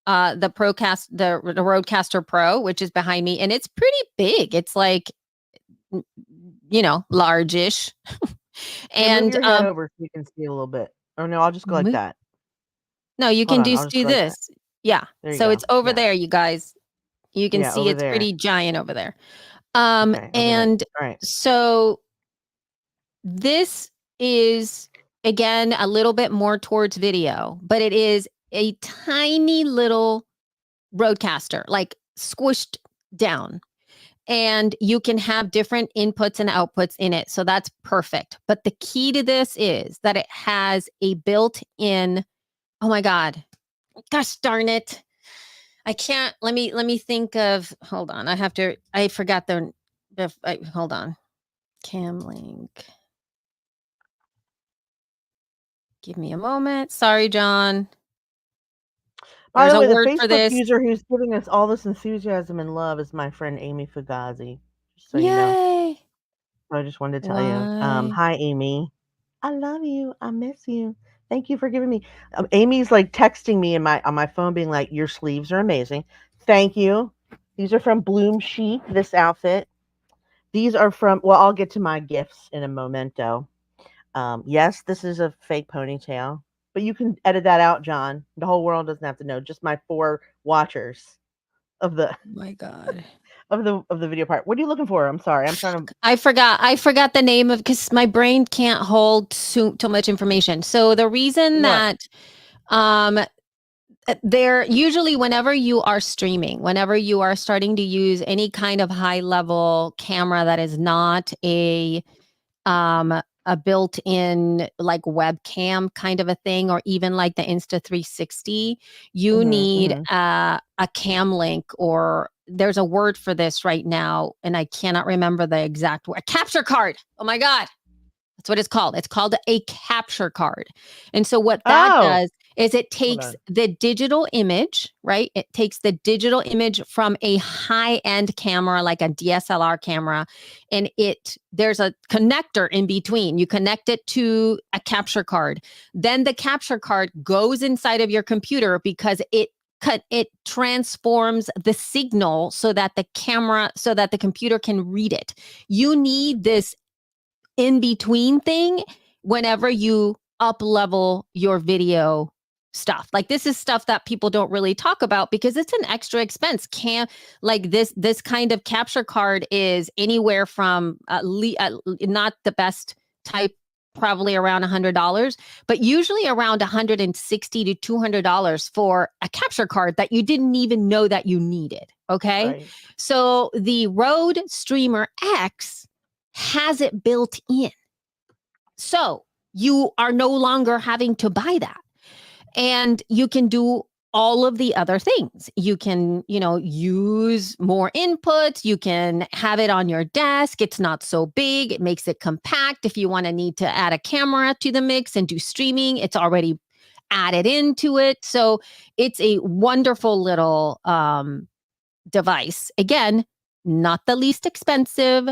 B: the Rodecaster Pro, which is behind me, and it's pretty big. It's like, largish.
A: Here, move
B: And
A: your head over so you can see a little bit. Or no, I'll just go like
B: mo-
A: that.
B: no, you
A: Hold
B: can
A: on, I'll
B: just
A: just
B: do
A: go like that.
B: this. Yeah.
A: There you
B: So
A: go.
B: it's over
A: Yeah.
B: there, you guys. You can
A: Yeah,
B: see
A: over
B: it's
A: there.
B: pretty giant over there.
A: Okay, over there.
B: And
A: All right.
B: so this is, again, a little bit more towards video, but it is a tiny little roadcaster, like squished down. And you can have different inputs and outputs in it. So that's perfect. But the key to this is that it has a built in, oh my God, gosh darn it. I can't, let me think of, hold on. I forgot hold on. Cam link. Give me a moment. Sorry, John.
A: By
B: There's
A: the
B: a
A: way, the
B: word for
A: Facebook
B: this.
A: user who's giving us all this enthusiasm and love is my friend Amy Fugazi. Just so you know.
B: Yay.
A: So I just wanted to tell you.
B: Why?
A: Hi Amy. I love you. I miss you. Thank you for giving me. Amy's like texting me on my phone, being like, "Your sleeves are amazing. Thank you. These are from Bloom Chic. This outfit. These are from. Well, I'll get to my gifts in a momento. Yes, this is a fake ponytail, but you can edit that out, John. The whole world doesn't have to know. Just my 4 watchers of the
B: My God.
A: of the video part. What are you looking for? I'm sorry. I'm trying to.
B: I forgot the name of, because my brain can't hold too much information. So the reason
A: What?
B: that um there usually, whenever you are streaming, whenever you are starting to use any kind of high level camera that is not a built-in like webcam kind of a thing, or even like the Insta 360, you
A: Mhm,
B: need
A: mhm.
B: a cam link, or there's a word for this right now, and I cannot remember the exact word. A capture card. Oh my God. That's what it's called. It's called a capture card. And so what that
A: Oh,
B: does is it
A: hold
B: takes
A: on.
B: the digital image, right? It takes the digital image from a high-end camera, like a DSLR camera, and there's a connector in between. You connect it to a capture card. Then the capture card goes inside of your computer because it transforms the signal so that the computer can read it. You need this in between thing whenever you up level your video stuff. Like, this is stuff that people don't really talk about because it's an extra expense. Like this kind of capture card is anywhere from not the best type, probably around $100, but usually around $160 to $200 for a capture card that you didn't even know that you needed. Okay.
A: Right.
B: So the Rode Streamer X has it built in. So you are no longer having to buy that. And you can do all of the other things. You can, use more inputs. You can have it on your desk. It's not so big. It makes it compact. If you want to need to add a camera to the mix and do streaming, it's already added into it. So it's a wonderful little device. Again, not the least expensive,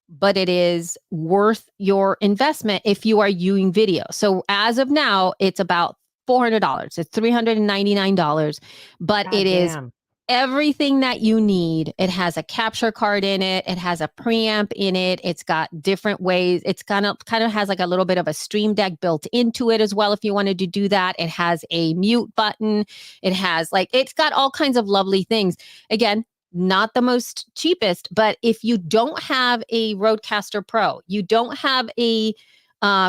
B: but it is worth your investment if you are viewing video. So as of now, it's about $400. It's $399, but it
A: God
B: is
A: damn.
B: everything that you need. It has a capture card in it. It has a preamp in it. It's got different ways. It's kind of has like a little bit of a stream deck built into it as well. If you wanted to do that, it has a mute button. It's got all kinds of lovely things. Again, not the most cheapest, but if you don't have a Rodecaster Pro, you don't have a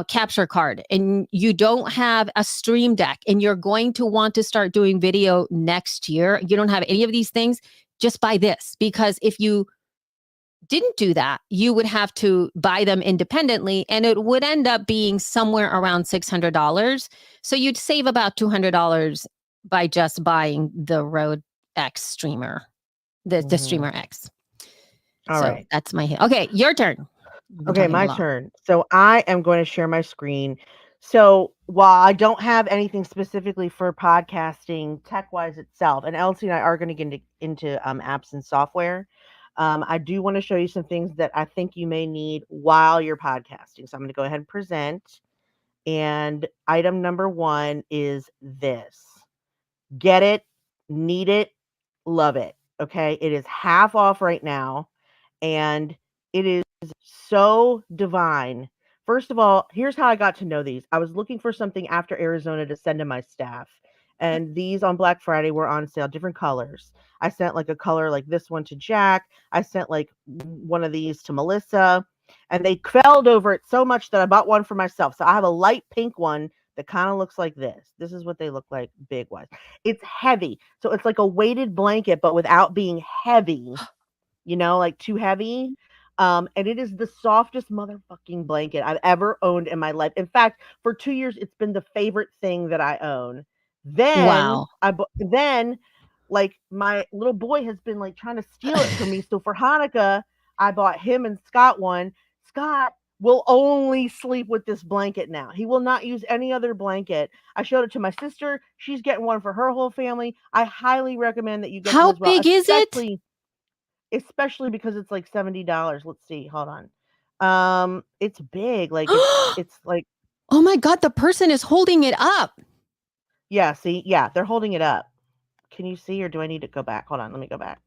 B: capture card, and you don't have a stream deck, and you're going to want to start doing video next year, you don't have any of these things, just buy this. Because if you didn't do that, you would have to buy them independently, and it would end up being somewhere around $600. So you'd save about $200 by just buying the Rode X streamer, the streamer X.
A: All
B: So
A: right.
B: that's my hit. Okay, your turn. We've been
A: Okay,
B: talking a
A: my
B: lot.
A: turn. So I am going to share my screen. So while I don't have anything specifically for podcasting tech-wise itself, and Elsie and I are going to get into apps and software, I do want to show you some things that I think you may need while you're podcasting. So I'm going to go ahead and present. And item number one is this. Get it, need it, love it. Okay, it is half off right now, and it is so divine. First of all, here's how I got to know these. I was looking for something after Arizona to send to my staff, and these on Black Friday were on sale, different colors. I sent like a color like this one to Jack. I sent like one of these to Melissa, and they quelled over it so much that I bought one for myself. So I have a light pink one that kind of looks like this. This is what they look like big wise. It's heavy. So it's like a weighted blanket, but without being heavy, like too heavy. And it is the softest motherfucking blanket I've ever owned in my life. In fact, for 2 years, it's been the favorite thing that I own. Then
B: Wow.
A: then like my little boy has been like trying to steal it from me. So for Hanukkah, I bought him and Scott one. Scott will only sleep with this blanket now. He will not use any other blanket. I showed it to my sister. She's getting one for her whole family. I highly recommend that you get them
B: How
A: as well,
B: big is it?
A: especially because it's like $70. Let's see, hold on. It's big. Like it's like,
B: Oh my God, the person is holding it up.
A: yeah, see, yeah, they're holding it up. Can you see, or do I need to go back? Hold on, let me go back.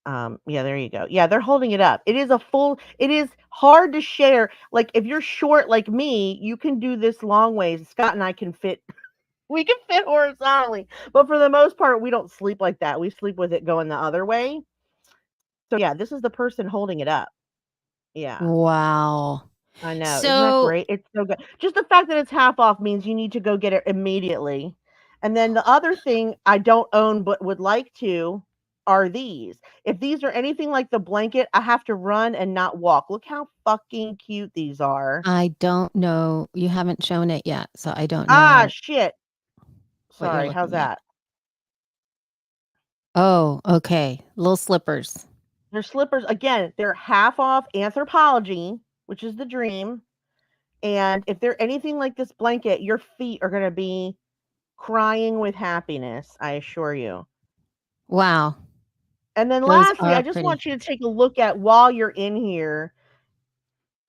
A: Yeah, there you go. Yeah, they're holding it up. It is hard to share. Like if you're short like me, you can do this long ways. Scott and I can fit we can fit horizontally. But for the most part, we don't sleep like that. We sleep with it going the other way. So yeah, this is the person holding it up. Yeah.
B: Wow.
A: I know. Isn't that
B: So
A: great? It's so good. Just the fact that it's half off means you need to go get it immediately. And then the other thing I don't own but would like to are these. If these are anything like the blanket, I have to run and not walk. Look how fucking cute these are.
B: I don't know. You haven't shown it yet, so I don't
A: Ah,
B: know
A: shit.
B: what you're
A: Sorry. How's
B: looking at.
A: that?
B: Oh, okay. Little slippers.
A: They're slippers. Again, they're half off Anthropology, which is the dream. And if they're anything like this blanket, your feet are going to be crying with happiness, I assure you.
B: Wow.
A: And then
B: Those
A: lastly, I
B: are
A: just
B: pretty.
A: want you to take a look at while you're in here.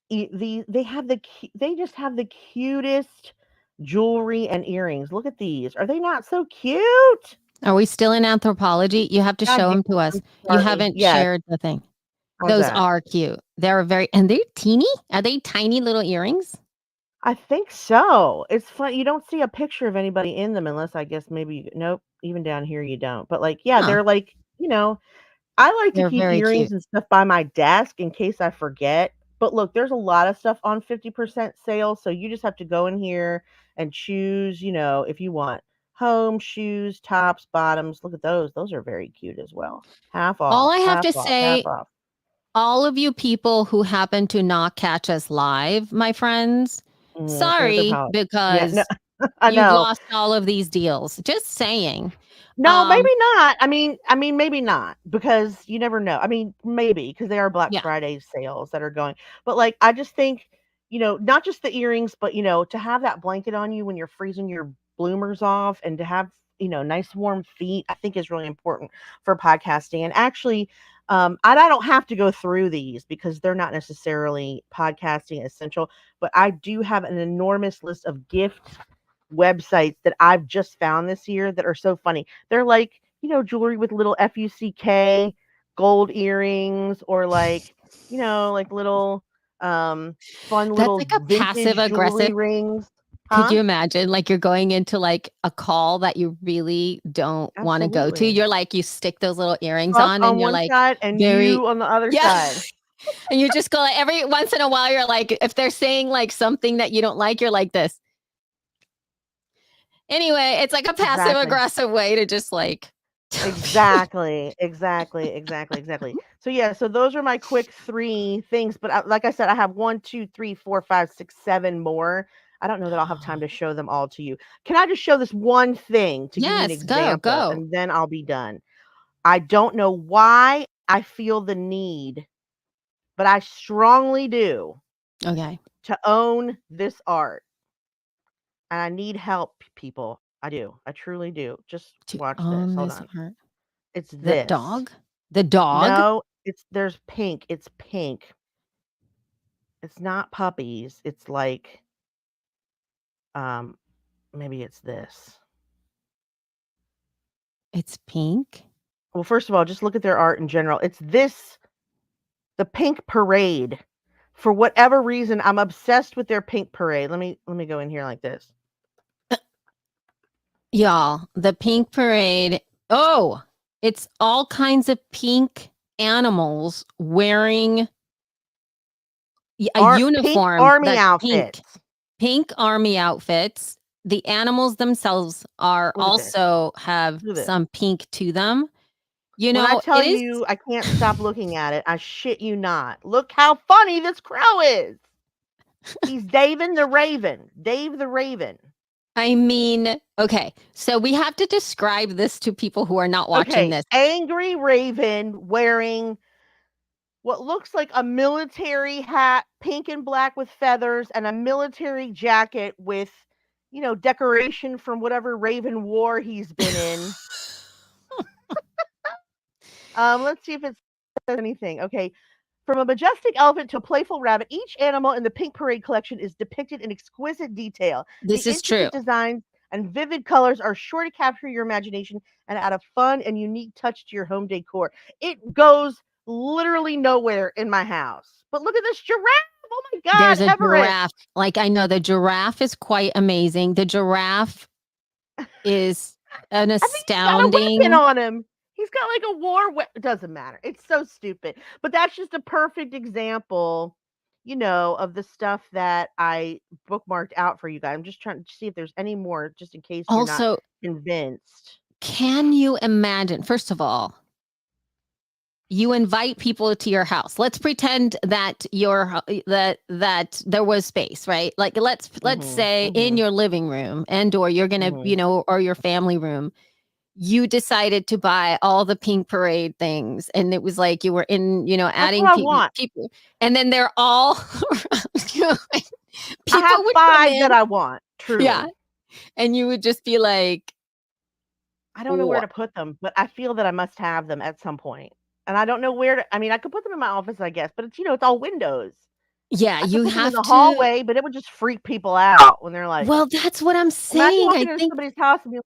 A: They just have the cutest jewelry and earrings. Look at these. Are they not so cute?
B: Are we still in anthropology? You have to
A: God
B: show
A: damn,
B: them to us.
A: I'm
B: You
A: sorry.
B: haven't
A: Yes.
B: shared the thing.
A: How's
B: Those
A: that?
B: are cute. They're and they're teeny? Are they tiny little earrings?
A: I think so. It's fun. You don't see a picture of anybody in them unless I guess maybe nope, even down here you don't. But like, yeah,
B: Huh.
A: they're like, I like to
B: They're
A: keep
B: very
A: earrings
B: cute.
A: and stuff by my desk in case I forget. But look, there's a lot of stuff on 50% sale. So you just have to go in here and choose, if you want home, shoes, tops, bottoms. Look at those. Those are very cute as well. Half
B: All
A: off,
B: I have
A: half
B: to
A: off, half
B: say,
A: off.
B: all of you people who happen to not catch us live, my friends,
A: Here's our
B: sorry,
A: policy. Yeah, no.
B: because
A: I
B: You've
A: know.
B: lost all of these deals. Just saying.
A: No, maybe
B: Um,
A: not. I mean, maybe not because you never know. I mean, maybe because they are Black
B: yeah.
A: Friday sales that are going. But like, I just think, not just the earrings, but to have that blanket on you when you're freezing your bloomers off, and to have nice warm feet, I think is really important for podcasting. And actually, I don't have to go through these because they're not necessarily podcasting essential. But I do have an enormous list of gift websites that I've just found this year that are so funny. They're like, jewelry with little FUCK gold earrings, or like, like little fun
B: That's
A: little
B: like a passive
A: vintage
B: aggressive.
A: jewelry rings.
B: Could
A: Huh?
B: you imagine? Like you're going into like a call that you really don't want to go to.
A: Absolutely.
B: You're like, you stick those little earrings
A: Trump
B: on and
A: on
B: you're
A: one
B: like
A: side and
B: very,
A: you on the other
B: yeah.
A: side.
B: And you just go like every once in a while, you're like, if they're saying like something that you don't like, you're like this. Anyway, it's like a passive
A: Exactly.
B: aggressive way to just like tell people.
A: Exactly. So yeah, so those are my quick three things. But like I said, I have one, two, three, four, five, six, seven more. I don't know that I'll have time to show them all to you. Can I just show this one thing to give you an
B: Yes, go,
A: example,
B: go.
A: and then I'll be done? I don't know why I feel the need, but I strongly do,
B: Okay.
A: to own this art. And I need help, people. I do. I truly do. Just
B: To
A: watch this.
B: own
A: Hold
B: this
A: on.
B: art.
A: It's
B: The
A: this.
B: dog? The dog?
A: No, there's pink. It's pink. It's not puppies. It's like um maybe it's this.
B: It's pink.
A: Well, first of all, just look at their art in general. It's this, the pink parade. For whatever reason, I'm obsessed with their pink parade. Let me go in here like this.
B: Y'all, the pink parade. Oh, it's all kinds of pink animals wearing a
A: Pink
B: uniform
A: army
B: that's pink.
A: outfits.
B: Pink army outfits. The animals themselves are
A: Look at this.
B: also have
A: Look at this.
B: some pink to them.
A: When I tell
B: It is.
A: you I can't stop looking at it, I shit you not. Look how funny this crow is. He's Davin the Raven. Dave the Raven.
B: I mean, okay. So we have to describe this to people who are not watching
A: Okay,
B: this.
A: angry raven wearing what looks like a military hat, pink and black with feathers, and a military jacket with, decoration from whatever Raven war he's been in. Let's see if it says anything. Okay. From a majestic elephant to a playful rabbit, each animal in the Pink Parade collection is depicted in exquisite detail. The
B: This is true.
A: intricate designs and vivid colors are sure to capture your imagination and add a fun and unique touch to your home decor. It goes literally nowhere in my house. But look at this giraffe. Oh my
B: There's
A: God,
B: a
A: Everett.
B: giraffe. Like I know the giraffe is quite amazing. The giraffe is an
A: I think he's got a weapon
B: astounding.
A: on him. He's got like a war weapon. It doesn't matter. It's so stupid. But that's just a perfect example, of the stuff that I bookmarked out for you guys. I'm just trying to see if there's any more, just in case you're not
B: Also,
A: convinced.
B: can you imagine? First of all, you invite people to your house. Let's pretend that that there was space, right? Like let's
A: Hmm.
B: say in
A: Hmm.
B: your living room and or you're gonna,
A: Hmm.
B: or your family room. You decided to buy all the pink parade things, and it was like you were in,
A: That's what
B: adding
A: I want.
B: people, and then they're all around you.
A: I
B: People
A: have
B: would come
A: five
B: in,
A: that I want,
B: yeah,
A: truly.
B: and you would just be like,
A: I don't know where
B: "Wha-
A: to put them, but I feel that I must have them at some point. And I don't know where to, I mean, I could put them in my office, I guess, but it's all windows.
B: yeah,
A: I could
B: you
A: put them in
B: have
A: the
B: to."
A: hallway, but it would just freak people out when they're like,
B: Well, that's what I'm
A: imagine
B: saying. I
A: walking into
B: think
A: somebody's house and be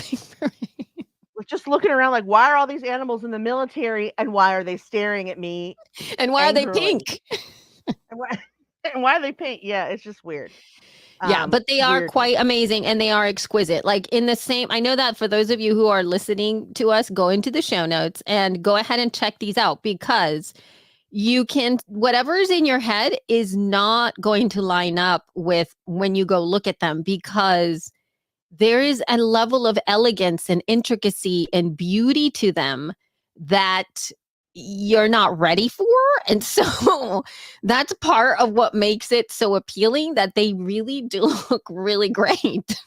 B: pink parade.
A: like, just looking around like, why are all these animals in the military and why are they staring at me
B: And why are they
A: angrily?
B: pink?
A: And why, and why are they pink? Yeah, it's just weird.
B: Yeah, but they are
A: Weirdness.
B: quite amazing and they are exquisite. Like in the same, I know that for those of you who are listening to us, go into the show notes and go ahead and check these out because you can, whatever's in your head is not going to line up with when you go look at them because there is a level of elegance and intricacy and beauty to them that you're not ready for. And so that's part of what makes it so appealing, that they really do look really great.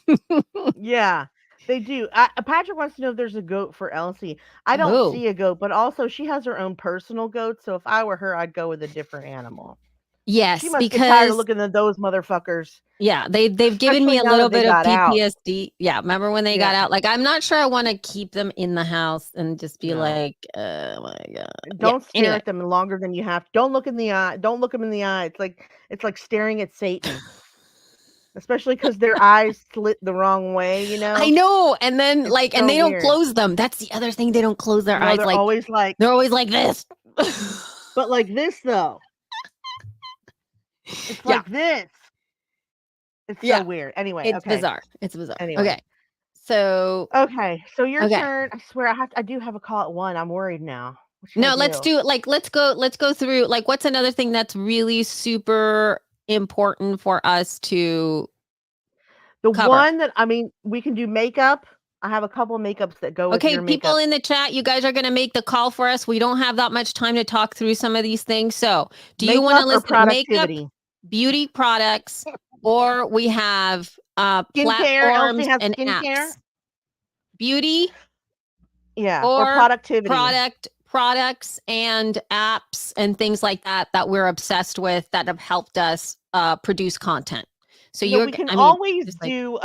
A: Yeah, they do. Patrick wants to know if there's a goat for Elsie. I don't
B: Oh,
A: see a goat, but also she has her own personal goat. So if I were her, I'd go with a different animal. She
B: yes,
A: must get tired of
B: because
A: looking at those motherfuckers,
B: yeah, they've given me
A: especially
B: a
A: now
B: little
A: that they
B: bit of
A: got out.
B: PTSD. Yeah, remember when they got
A: Yeah,
B: out? Like, I'm not sure I want to keep them in the house and just be
A: no.
B: like, oh my god. Yeah.
A: Don't stare
B: Anyway,
A: at them longer than you have. Don't look in the eye. Don't look them in the eye. It's like staring at Satan, especially because their eyes slit the wrong way.
B: I know. And then
A: It's
B: like, and
A: so
B: they don't
A: weird.
B: close them. That's the other thing. They don't close their
A: No,
B: eyes.
A: they're
B: Like,
A: always like,
B: they're always like this.
A: but like this though. It's
B: Yeah.
A: like this. It's so
B: Yeah.
A: weird. Anyway,
B: It's
A: okay.
B: bizarre. It's bizarre.
A: Anyway.
B: Okay. So,
A: Okay. So your
B: okay.
A: turn. I swear I do have a call at 1. I'm worried now. What should I
B: No, let's
A: do?
B: do it. Like, let's go through, like, what's another thing that's really super important for us to
A: The
B: cover?
A: one that I mean, we can do makeup. I have a couple of makeups that go with
B: Okay,
A: your
B: people
A: makeup.
B: in the chat, you guys are going to make the call for us. We don't have that much time to talk through some of these things. So, do you want to
A: Makeup or
B: listen to makeup,
A: productivity?
B: beauty products, or we have
A: Skincare. Elsie
B: platforms
A: has
B: and
A: skincare.
B: apps? Beauty
A: Yeah, or
B: or
A: productivity.
B: products and apps and things like that that we're obsessed with, that have helped us produce content. So
A: We can
B: I mean,
A: always
B: just like,
A: do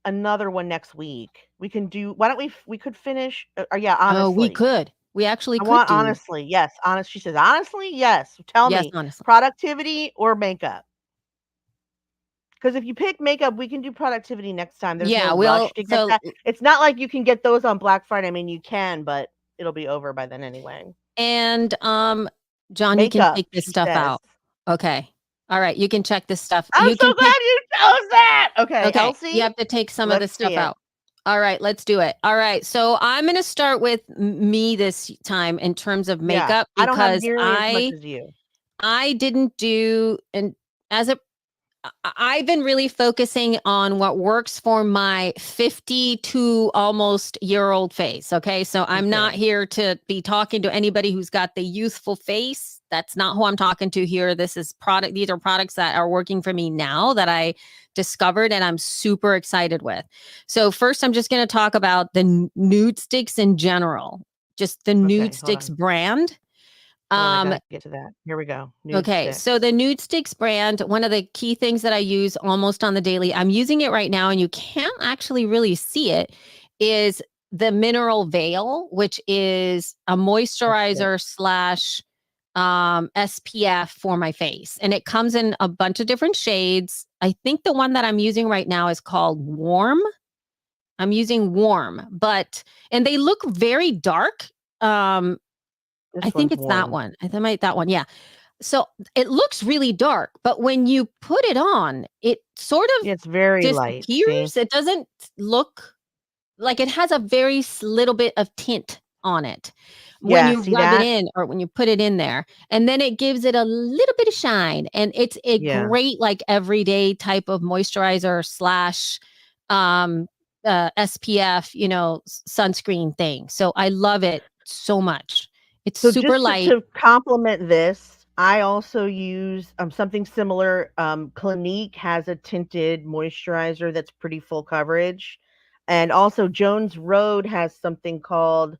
A: another one next week. We can do. Why don't we could finish? Or yeah,
B: oh,
A: honestly,
B: we actually
A: I
B: could
A: want
B: do,
A: honestly. Yes, honest. She says honestly. Yes. Tell
B: yes,
A: me
B: honestly.
A: productivity or makeup. Because if you pick makeup, we can do productivity next time. There's no
B: Yeah,
A: rush to get
B: so,
A: that. It's not like you can get those on Black Friday. I mean, you can, but it'll be over by then anyway.
B: and John, you can
A: Makeup,
B: take this
A: she
B: stuff
A: says.
B: out. Okay. All right, you can check this stuff.
A: I'm
B: You
A: so
B: can
A: glad
B: take,
A: you chose that. Okay,
B: okay, you
A: Elsie,
B: have to take some of
A: let's
B: this stuff
A: see it.
B: out. All right, let's do it. All right. So I'm going to start with me this time in terms of
A: Yeah,
B: makeup,
A: I don't have
B: because
A: nearly as much as you.
B: I didn't do, and as a I've been really focusing on what works for my 52 almost year old face. Okay. So I'm not
A: Okay.
B: here to be talking to anybody who's got the youthful face. That's not who I'm talking to here. These are products that are working for me now, that I discovered and I'm super excited with. So, first, I'm just going to talk about the nude sticks in general, just the nude
A: Okay, hold
B: sticks
A: on.
B: brand.
A: Hold on, I
B: Um,
A: gotta get to that. Here we go. Nude
B: Okay, so
A: sticks.
B: the Nude Sticks brand, one of the key things that I use almost on the daily, I'm using it right now, and you can't actually really see it, is the Mineral Veil, which is a
A: What's this?
B: moisturizer slash SPF for my face. And it comes in a bunch of different shades. I think the one that I'm using right now is called Warm. I'm using Warm, and they look very dark. I
A: This
B: think
A: one's
B: it's that
A: warm.
B: one. I might that one. Yeah. So it looks really dark, but when you put it on, it sort of
A: Yeah, it's very light. See?
B: disappears. It doesn't look like, it has a very little bit of tint on it when
A: Yeah,
B: you
A: see
B: rub it
A: that?
B: in or when you put it in there. And then it gives it a little bit of shine. And it's a
A: Yeah.
B: great, like, everyday type of moisturizer slash um SPF, sunscreen thing. So I love it so much. It's
A: So
B: super
A: just to,
B: light.
A: to complement this, I also use something similar. Clinique has a tinted moisturizer that's pretty full coverage. And also Jones Road has something called,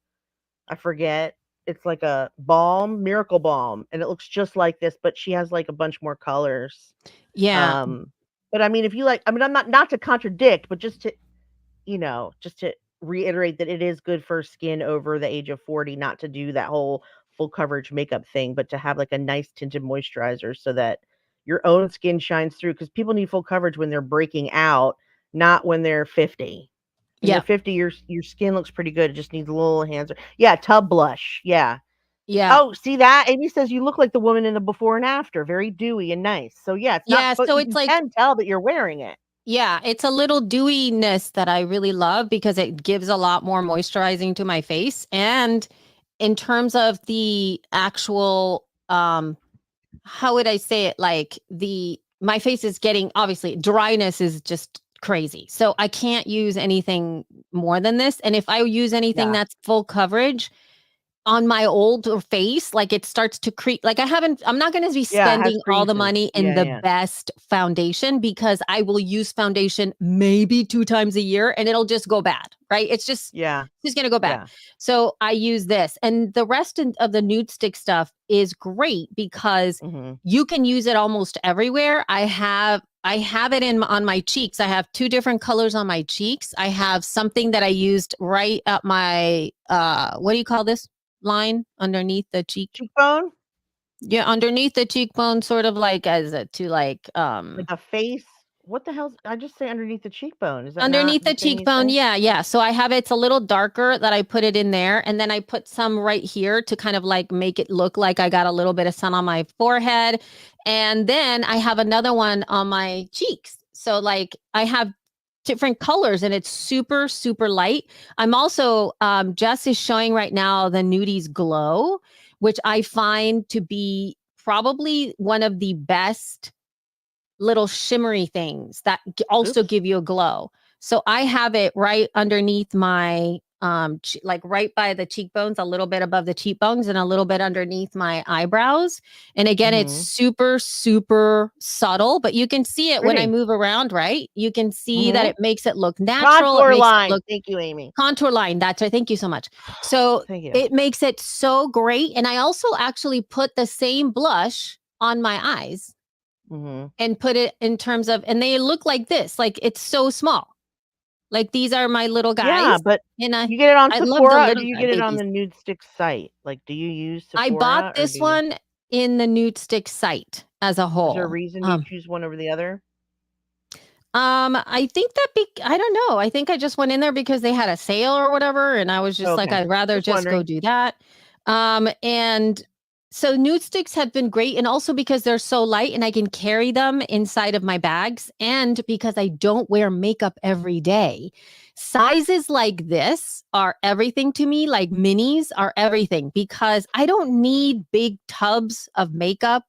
A: I forget. It's like a balm, miracle balm, and it looks just like this, but she has like a bunch more colors.
B: Yeah.
A: Um, but I mean, if you like, I mean, I'm not to contradict, but just to reiterate that it is good for skin over the age of 40 not to do that whole full coverage makeup thing, but to have like a nice tinted moisturizer so that your own skin shines through, because people need full coverage when they're breaking out, not when they're 50. When you're
B: Yeah.
A: 50, your skin looks pretty good. It just needs a little enhancer. Yeah, tub blush. Yeah.
B: Yeah.
A: Oh, see that? Amy says you look like the woman in the before and after. Very dewy and nice. So yeah, it's not,
B: Yeah,
A: but
B: so
A: you
B: it's like,
A: can tell that you're wearing it.
B: yeah, it's a little dewiness that I really love because it gives a lot more moisturizing to my face. And in terms of the actual, how would I say it? Like, my face is getting, obviously, dryness is just crazy. So I can't use anything more than this. And if I use anything
A: Yeah.
B: that's full coverage, on my old face, like it starts to creep. Like I'm not going to be
A: Yeah, it has
B: spending all the
A: creases.
B: money in
A: Yeah,
B: the
A: yeah.
B: best foundation because I will use foundation maybe 2 times a year and it'll just go bad, right?
A: Yeah,
B: It's just going to go bad.
A: yeah.
B: So I use this, and the rest of the nude stick stuff is great because
A: Mhm.
B: you can use it almost everywhere. I have it in on my cheeks. I have two different colors on my cheeks. I have something that I used right up my what do you call this line underneath the cheek?
A: Cheekbone?
B: Yeah, underneath the cheekbone, sort of like as a to like
A: Like a face? What the hell's I just say underneath the cheekbone. Is that not
B: underneath
A: the
B: the
A: thing you
B: cheekbone.
A: say?
B: Yeah, yeah. So I have it's a little darker that I put it in there. And then I put some right here to kind of like make it look like I got a little bit of sun on my forehead. And then I have another one on my cheeks. So like I have different colors and it's super, super light. I'm also Jess is showing right now the Nudies Glow, which I find to be probably one of the best little shimmery things that also
A: Oops.
B: give you a glow. So I have it right underneath my like right by the cheekbones, a little bit above the cheekbones and a little bit underneath my eyebrows. And again, it's
A: Mhm.
B: super super subtle, but you can see it when I
A: Pretty.
B: move around, right? You can see that
A: Mhm.
B: it makes it look natural, it
A: Contour
B: makes it
A: line.
B: look
A: Thank you, Amy.
B: contour line. That's right. Thank you so much. So
A: Thank you.
B: it makes it so great, and I also actually put the same blush on my eyes
A: Mhm.
B: and put it in terms of, and they look like this, like it's so small. Like these are my little guys,
A: Yeah, but
B: and
A: you get it on
B: I love the
A: Sephora or
B: little
A: do you
B: guy
A: get it on
B: babies.
A: the Nude Stick site? Like, do you use
B: I bought
A: Sephora or do
B: this
A: you
B: one in the nude stick site as a
A: is there a
B: whole.
A: reason you choose one over the other?
B: I think I don't know. I think I just went in there because they had a sale or whatever, and I was just like,
A: Okay.
B: I'd rather
A: Just
B: just go
A: wondering.
B: do that. And so nude sticks have been great, and also because they're so light and I can carry them inside of my bags, and because I don't wear makeup every day. Sizes like this are everything to me, like minis are everything because I don't need big tubs of makeup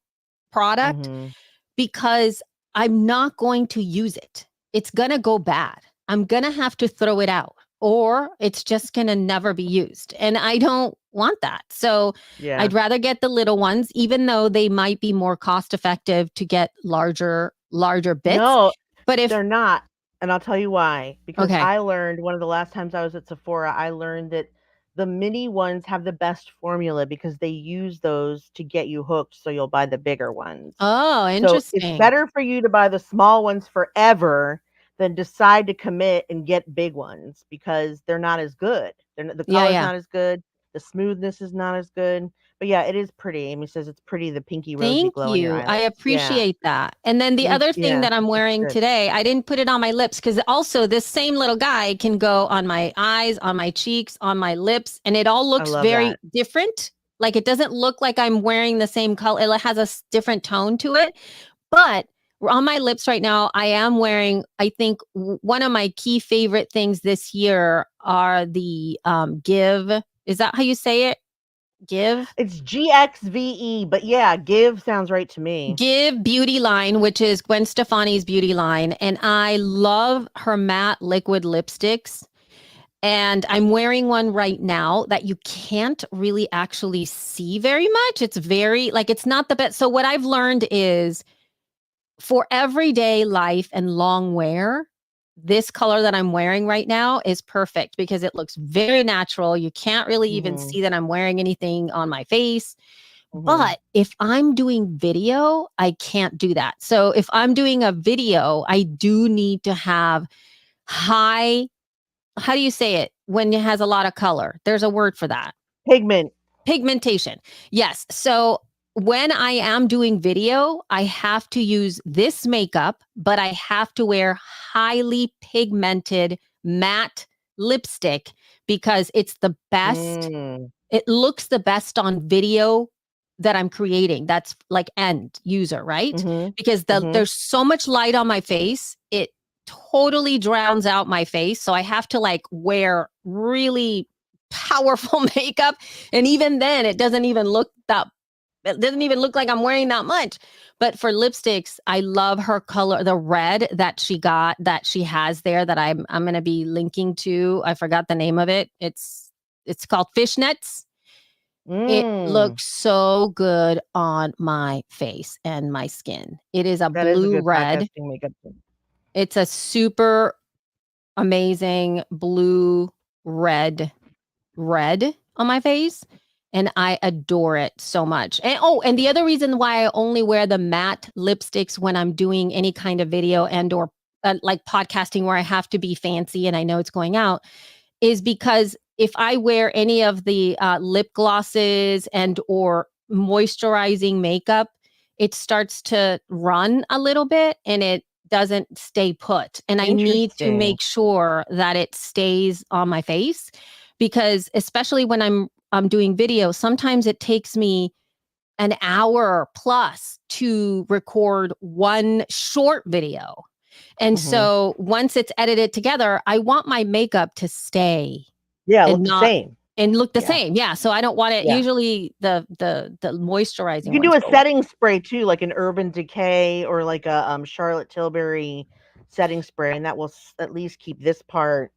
B: product
A: Mhm.
B: because I'm not going to use it. It's going to go bad. I'm going to have to throw it out or it's just going to never be used. And I don't want that. So
A: Yeah.
B: I'd rather get the little ones, even though they might be more cost effective to get larger bits.
A: No,
B: But if,
A: they're not, and I'll tell you why. Because
B: okay.
A: I learned one of the last times I was at Sephora, I learned that the mini ones have the best formula because they use those to get you hooked, so you'll buy the bigger ones.
B: Oh,
A: So it's
B: interesting.
A: better for you to buy the small ones forever than decide to commit and get big ones because they're not as good. The
B: Yeah,
A: color's
B: yeah.
A: not as good, the smoothness is not as good. But yeah, it is pretty. Amy says it's pretty, the pinky rosy
B: Thank
A: glow on your
B: you. I
A: eyelids. Yeah.
B: appreciate that. And then the other thing
A: Yeah,
B: that I'm
A: it's
B: wearing
A: good.
B: today, I didn't put it on my lips because also this same little guy can go on my eyes, on my cheeks, on my lips, and it all
A: I
B: looks
A: love
B: very
A: that.
B: different. Like it doesn't look like I'm wearing the same color. It has a different tone to it. But on my lips right now, I am wearing, I think, one of my key favorite things this year are the Give. Is that how you say it? Give?
A: It's GXVE, but yeah, give sounds right to me.
B: Give beauty line, which is Gwen Stefani's beauty line. And I love her matte liquid lipsticks. And I'm wearing one right now that you can't really actually see very much. It's very, like, it's not the best. So, what I've learned is for everyday life and long wear, this color that I'm wearing right now is perfect because it looks very natural. You can't really even
A: Mhm,
B: see that I'm wearing anything on my face.
A: mhm.
B: But if I'm doing video, I can't do that. So if I'm doing a video, I do need to have high, how do you say it? When it has a lot of color, there's a word for that.
A: Pigment.
B: Pigmentation. Yes. So when I am doing video, I have to use this makeup, but I have to wear highly pigmented matte lipstick because it's the best,
A: Mm,
B: it looks the best on video that I'm creating. That's like end user, right?
A: mhm,
B: Because
A: mhm,
B: there's so much light on my face, it totally drowns out my face. So I have to like wear really powerful makeup. And even then, it doesn't even look like I'm wearing that much. But for lipsticks, I love her color, the red that she got, that she has there that I'm gonna be linking to. I forgot the name of it. It's called Fishnets, It
A: Mm,
B: looks so good on my face and my skin. It is a
A: that is a
B: blue
A: good
B: red.
A: podcasting makeup tip.
B: It's a super amazing blue red on my face, and I adore it so much. And and the other reason why I only wear the matte lipsticks when I'm doing any kind of video and or like podcasting where I have to be fancy and I know it's going out is because if I wear any of the lip glosses and or moisturizing makeup, it starts to run a little bit and it doesn't stay put. And I need to
A: Interesting.
B: make sure that it stays on my face because especially when I'm doing video, sometimes it takes me an hour plus to record one short video. And
A: Hmm.
B: so once it's edited together, I want my makeup to stay
A: Yeah,
B: and
A: look the
B: not
A: same.
B: and look the
A: Yeah.
B: same. Yeah, so I don't want it
A: Yeah.
B: usually the
A: You
B: moisturizing
A: can do
B: ones
A: a
B: go away.
A: setting spray too, like an Urban Decay or like a Charlotte Tilbury setting spray, and that will at least keep this part.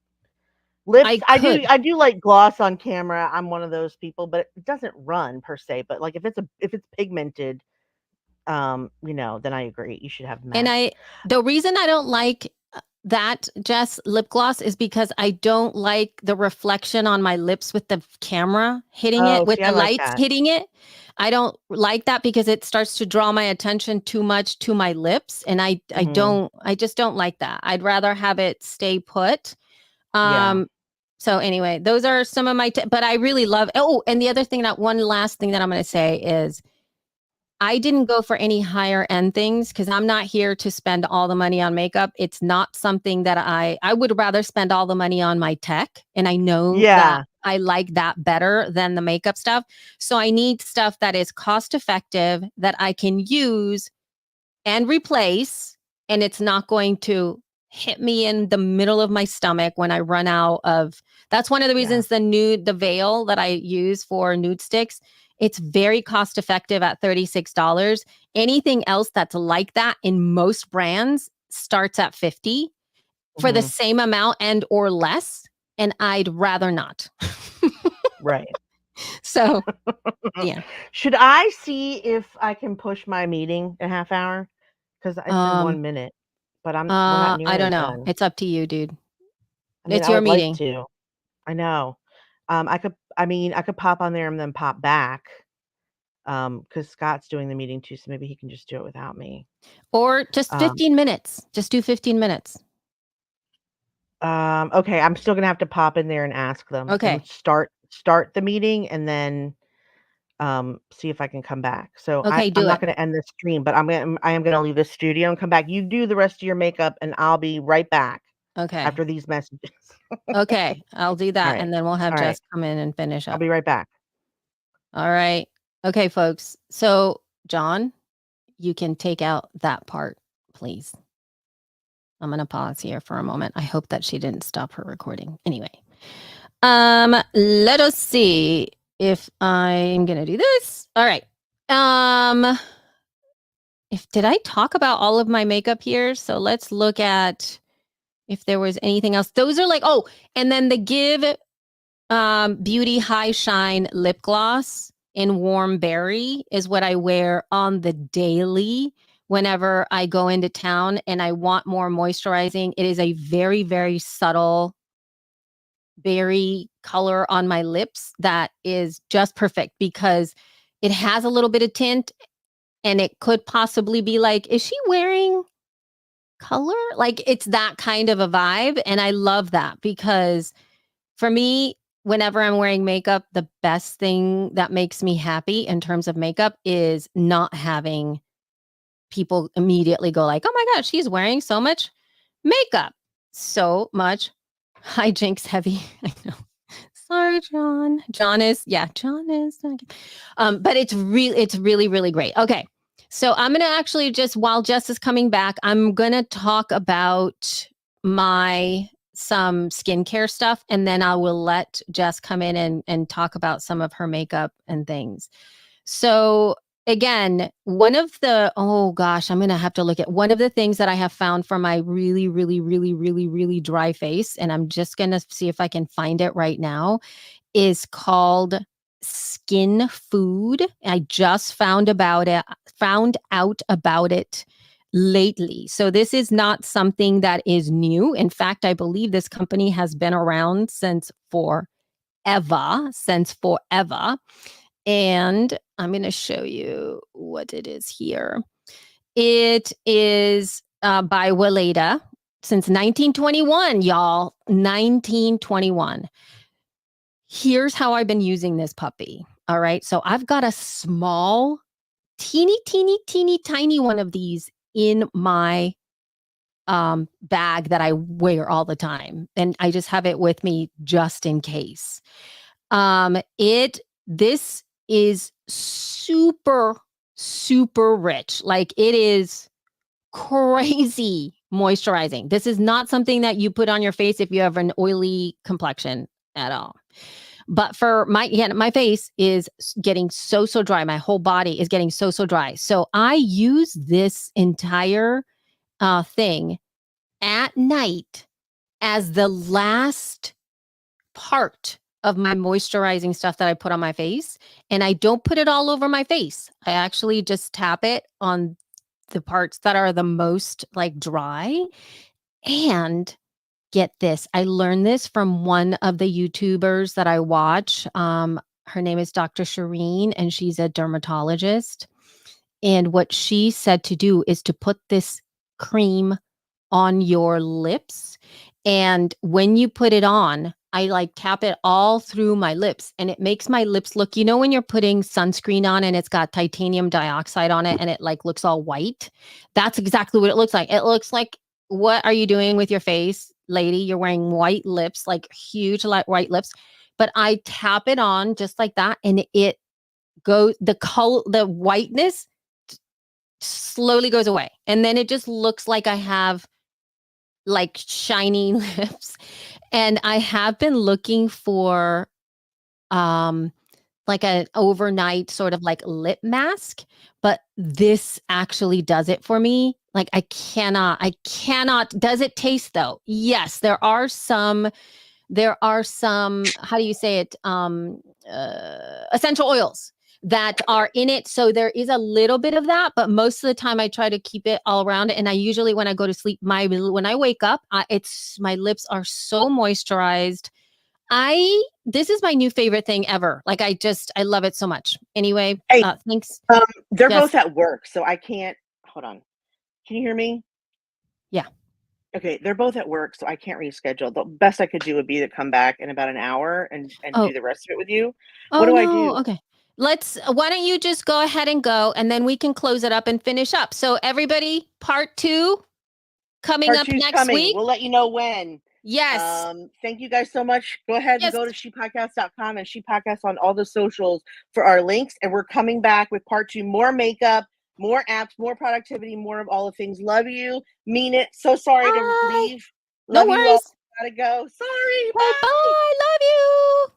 A: Lips,
B: I could.
A: I do like gloss on camera. I'm one of those people, but it doesn't run per se. But like if it's pigmented, then I agree. You should have
B: And
A: matte.
B: I the reason I don't like that Jess lip gloss is because I don't like the reflection on my lips with the camera hitting it,
A: Oh,
B: with
A: see, I
B: the
A: like
B: lights
A: that.
B: hitting it. I don't like that because it starts to draw my attention too much to my lips and
A: Hmm.
B: I just don't like that. I'd rather have it stay put.
A: Yeah.
B: Um so anyway, those are some of my but I really love. Oh, and the other thing, that one last thing that I'm going to say is I didn't go for any higher end things because I'm not here to spend all the money on makeup. It's not something that I would rather spend all the money on my tech, and I know that
A: Yeah.
B: I like that better than the makeup stuff. So I need stuff that is cost effective that I can use and replace, and it's not going to hit me in the middle of my stomach when I run out of. That's one of the
A: Yeah.
B: reasons the veil that I use for nude sticks, it's very cost effective at $36. Anything else that's like that in most brands starts at 50 for the
A: Hmm.
B: same amount and or less, and I'd rather not.
A: Right.
B: So, yeah.
A: Should I see if I can push my meeting a half hour? Because it's in
B: Um
A: 1 minute, but we're not
B: I don't
A: nearly
B: know.
A: done.
B: It's up to you, dude.
A: I mean,
B: It's
A: I
B: your
A: would like
B: meeting.
A: to. I know. I could pop on there and then pop back. Because Scott's doing the meeting too, so maybe he can just do it without me.
B: Or just
A: Um,
B: 15 minutes. Just do 15 minutes.
A: okay, I'm still gonna have to pop in there and ask them and
B: Okay.
A: start the meeting and then see if I can come back. So
B: Okay,
A: I'm
B: do
A: not
B: it.
A: gonna end the stream, but I am gonna leave the studio and come back. You do the rest of your makeup and I'll be right back
B: Okay.
A: after these messages.
B: Okay. I'll do
A: All
B: that
A: right.
B: and then we'll have
A: All right.
B: Jess come in and finish
A: I'll
B: up.
A: be right back.
B: All right. Okay, folks. So, John, you can take out that part, please. I'm going to pause here for a moment. I hope that she didn't stop her recording. Anyway, let us see if I'm going to do this. All right. Um, if did I talk about all of my makeup here? So let's look at if there was anything else. Those are like, oh, and then the Give Beauty High Shine lip gloss in warm berry is what I wear on the daily whenever I go into town and I want more moisturizing. It is a very, very subtle berry color on my lips that is just perfect because it has a little bit of tint and it could possibly be like, is she wearing color? Like it's that kind of a vibe. And I love that because for me, whenever I'm wearing makeup, the best thing that makes me happy in terms of makeup is not having people immediately go like, "Oh my gosh, she's wearing so much makeup." So much hijinks heavy. I know. Sorry, John. John is. But it's really, really great. Okay. So I'm gonna actually just while Jess is coming back, I'm gonna talk about my some skincare stuff, and then I will let Jess come in and talk about some of her makeup and things. So again, one of the oh gosh, I'm gonna have to look at one of the things that I have found for my really, really, really, really, really dry face, and I'm just gonna see if I can find it right now, is called skin food. I just found out about it lately. So this is not something that is new. In fact, I believe this company has been around since forever. And I'm going to show you what it is here. It is by Weleda since 1921, y'all. 1921. Here's how I've been using this puppy. All right. So I've got a small, teeny, tiny one of these in my bag that I wear all the time. And I just have it with me just in case. This is super, super rich. Like it is crazy moisturizing. This is not something that you put on your face if you have an oily complexion at all. But for my face is getting so dry. My whole body is getting so dry. So I use this entire thing at night as the last part of my moisturizing stuff that I put on my face. And I don't put it all over my face. I actually just tap it on the parts that are the most like dry. And get this, I learned this from one of the YouTubers that I watch. Her name is Dr. Shireen, and she's a dermatologist. And what she said to do is to put this cream on your lips. And when you put it on, I like tap it all through my lips, and it makes my lips look, you know, when you're putting sunscreen on and it's got titanium dioxide on it and it like looks all white. That's exactly what it looks like. It looks like, what are you doing with your face, lady? You're wearing white lips, like huge white lips. But I tap it on just like that, and it goes, the whiteness slowly goes away. And then it just looks like I have like shiny lips. And I have been looking for like an overnight sort of like lip mask, but this actually does it for me. Like I cannot, does it taste though? Yes, there are some, how do you say it? Essential oils that are in it. So there is a little bit of that, but most of the time I try to keep it all around. And I usually, when I go to sleep, when I wake up, my lips are so moisturized. This is my new favorite thing ever. Like I love it so much. Anyway,
A: Hey,
B: thanks.
A: they're
B: Jess.
A: both at work, so I can't. Hold on. Can you hear me?
B: Yeah.
A: Okay, they're both at work, so I can't reschedule. The best I could do would be to come back in about an hour and
B: Oh,
A: do the rest of it with you. What
B: oh
A: do I
B: no.
A: do?
B: Okay. Why don't you just go ahead and go, and then we can close it up and finish up. So everybody, part 2 coming
A: Part
B: up
A: two's
B: next
A: coming.
B: week.
A: We'll let you know when.
B: Yes.
A: Thank you guys so much. Go ahead and
B: Yes.
A: go to shepodcast.com and shepodcast on all the socials for our links. And we're coming back with part 2, more makeup, more apps, more productivity, more of all the things. Love you. Mean it. So sorry to
B: Bye.
A: leave.
B: No
A: Love you all.
B: worries.
A: Gotta go. Sorry.
B: Okay,
A: Bye.
B: bye. Love you.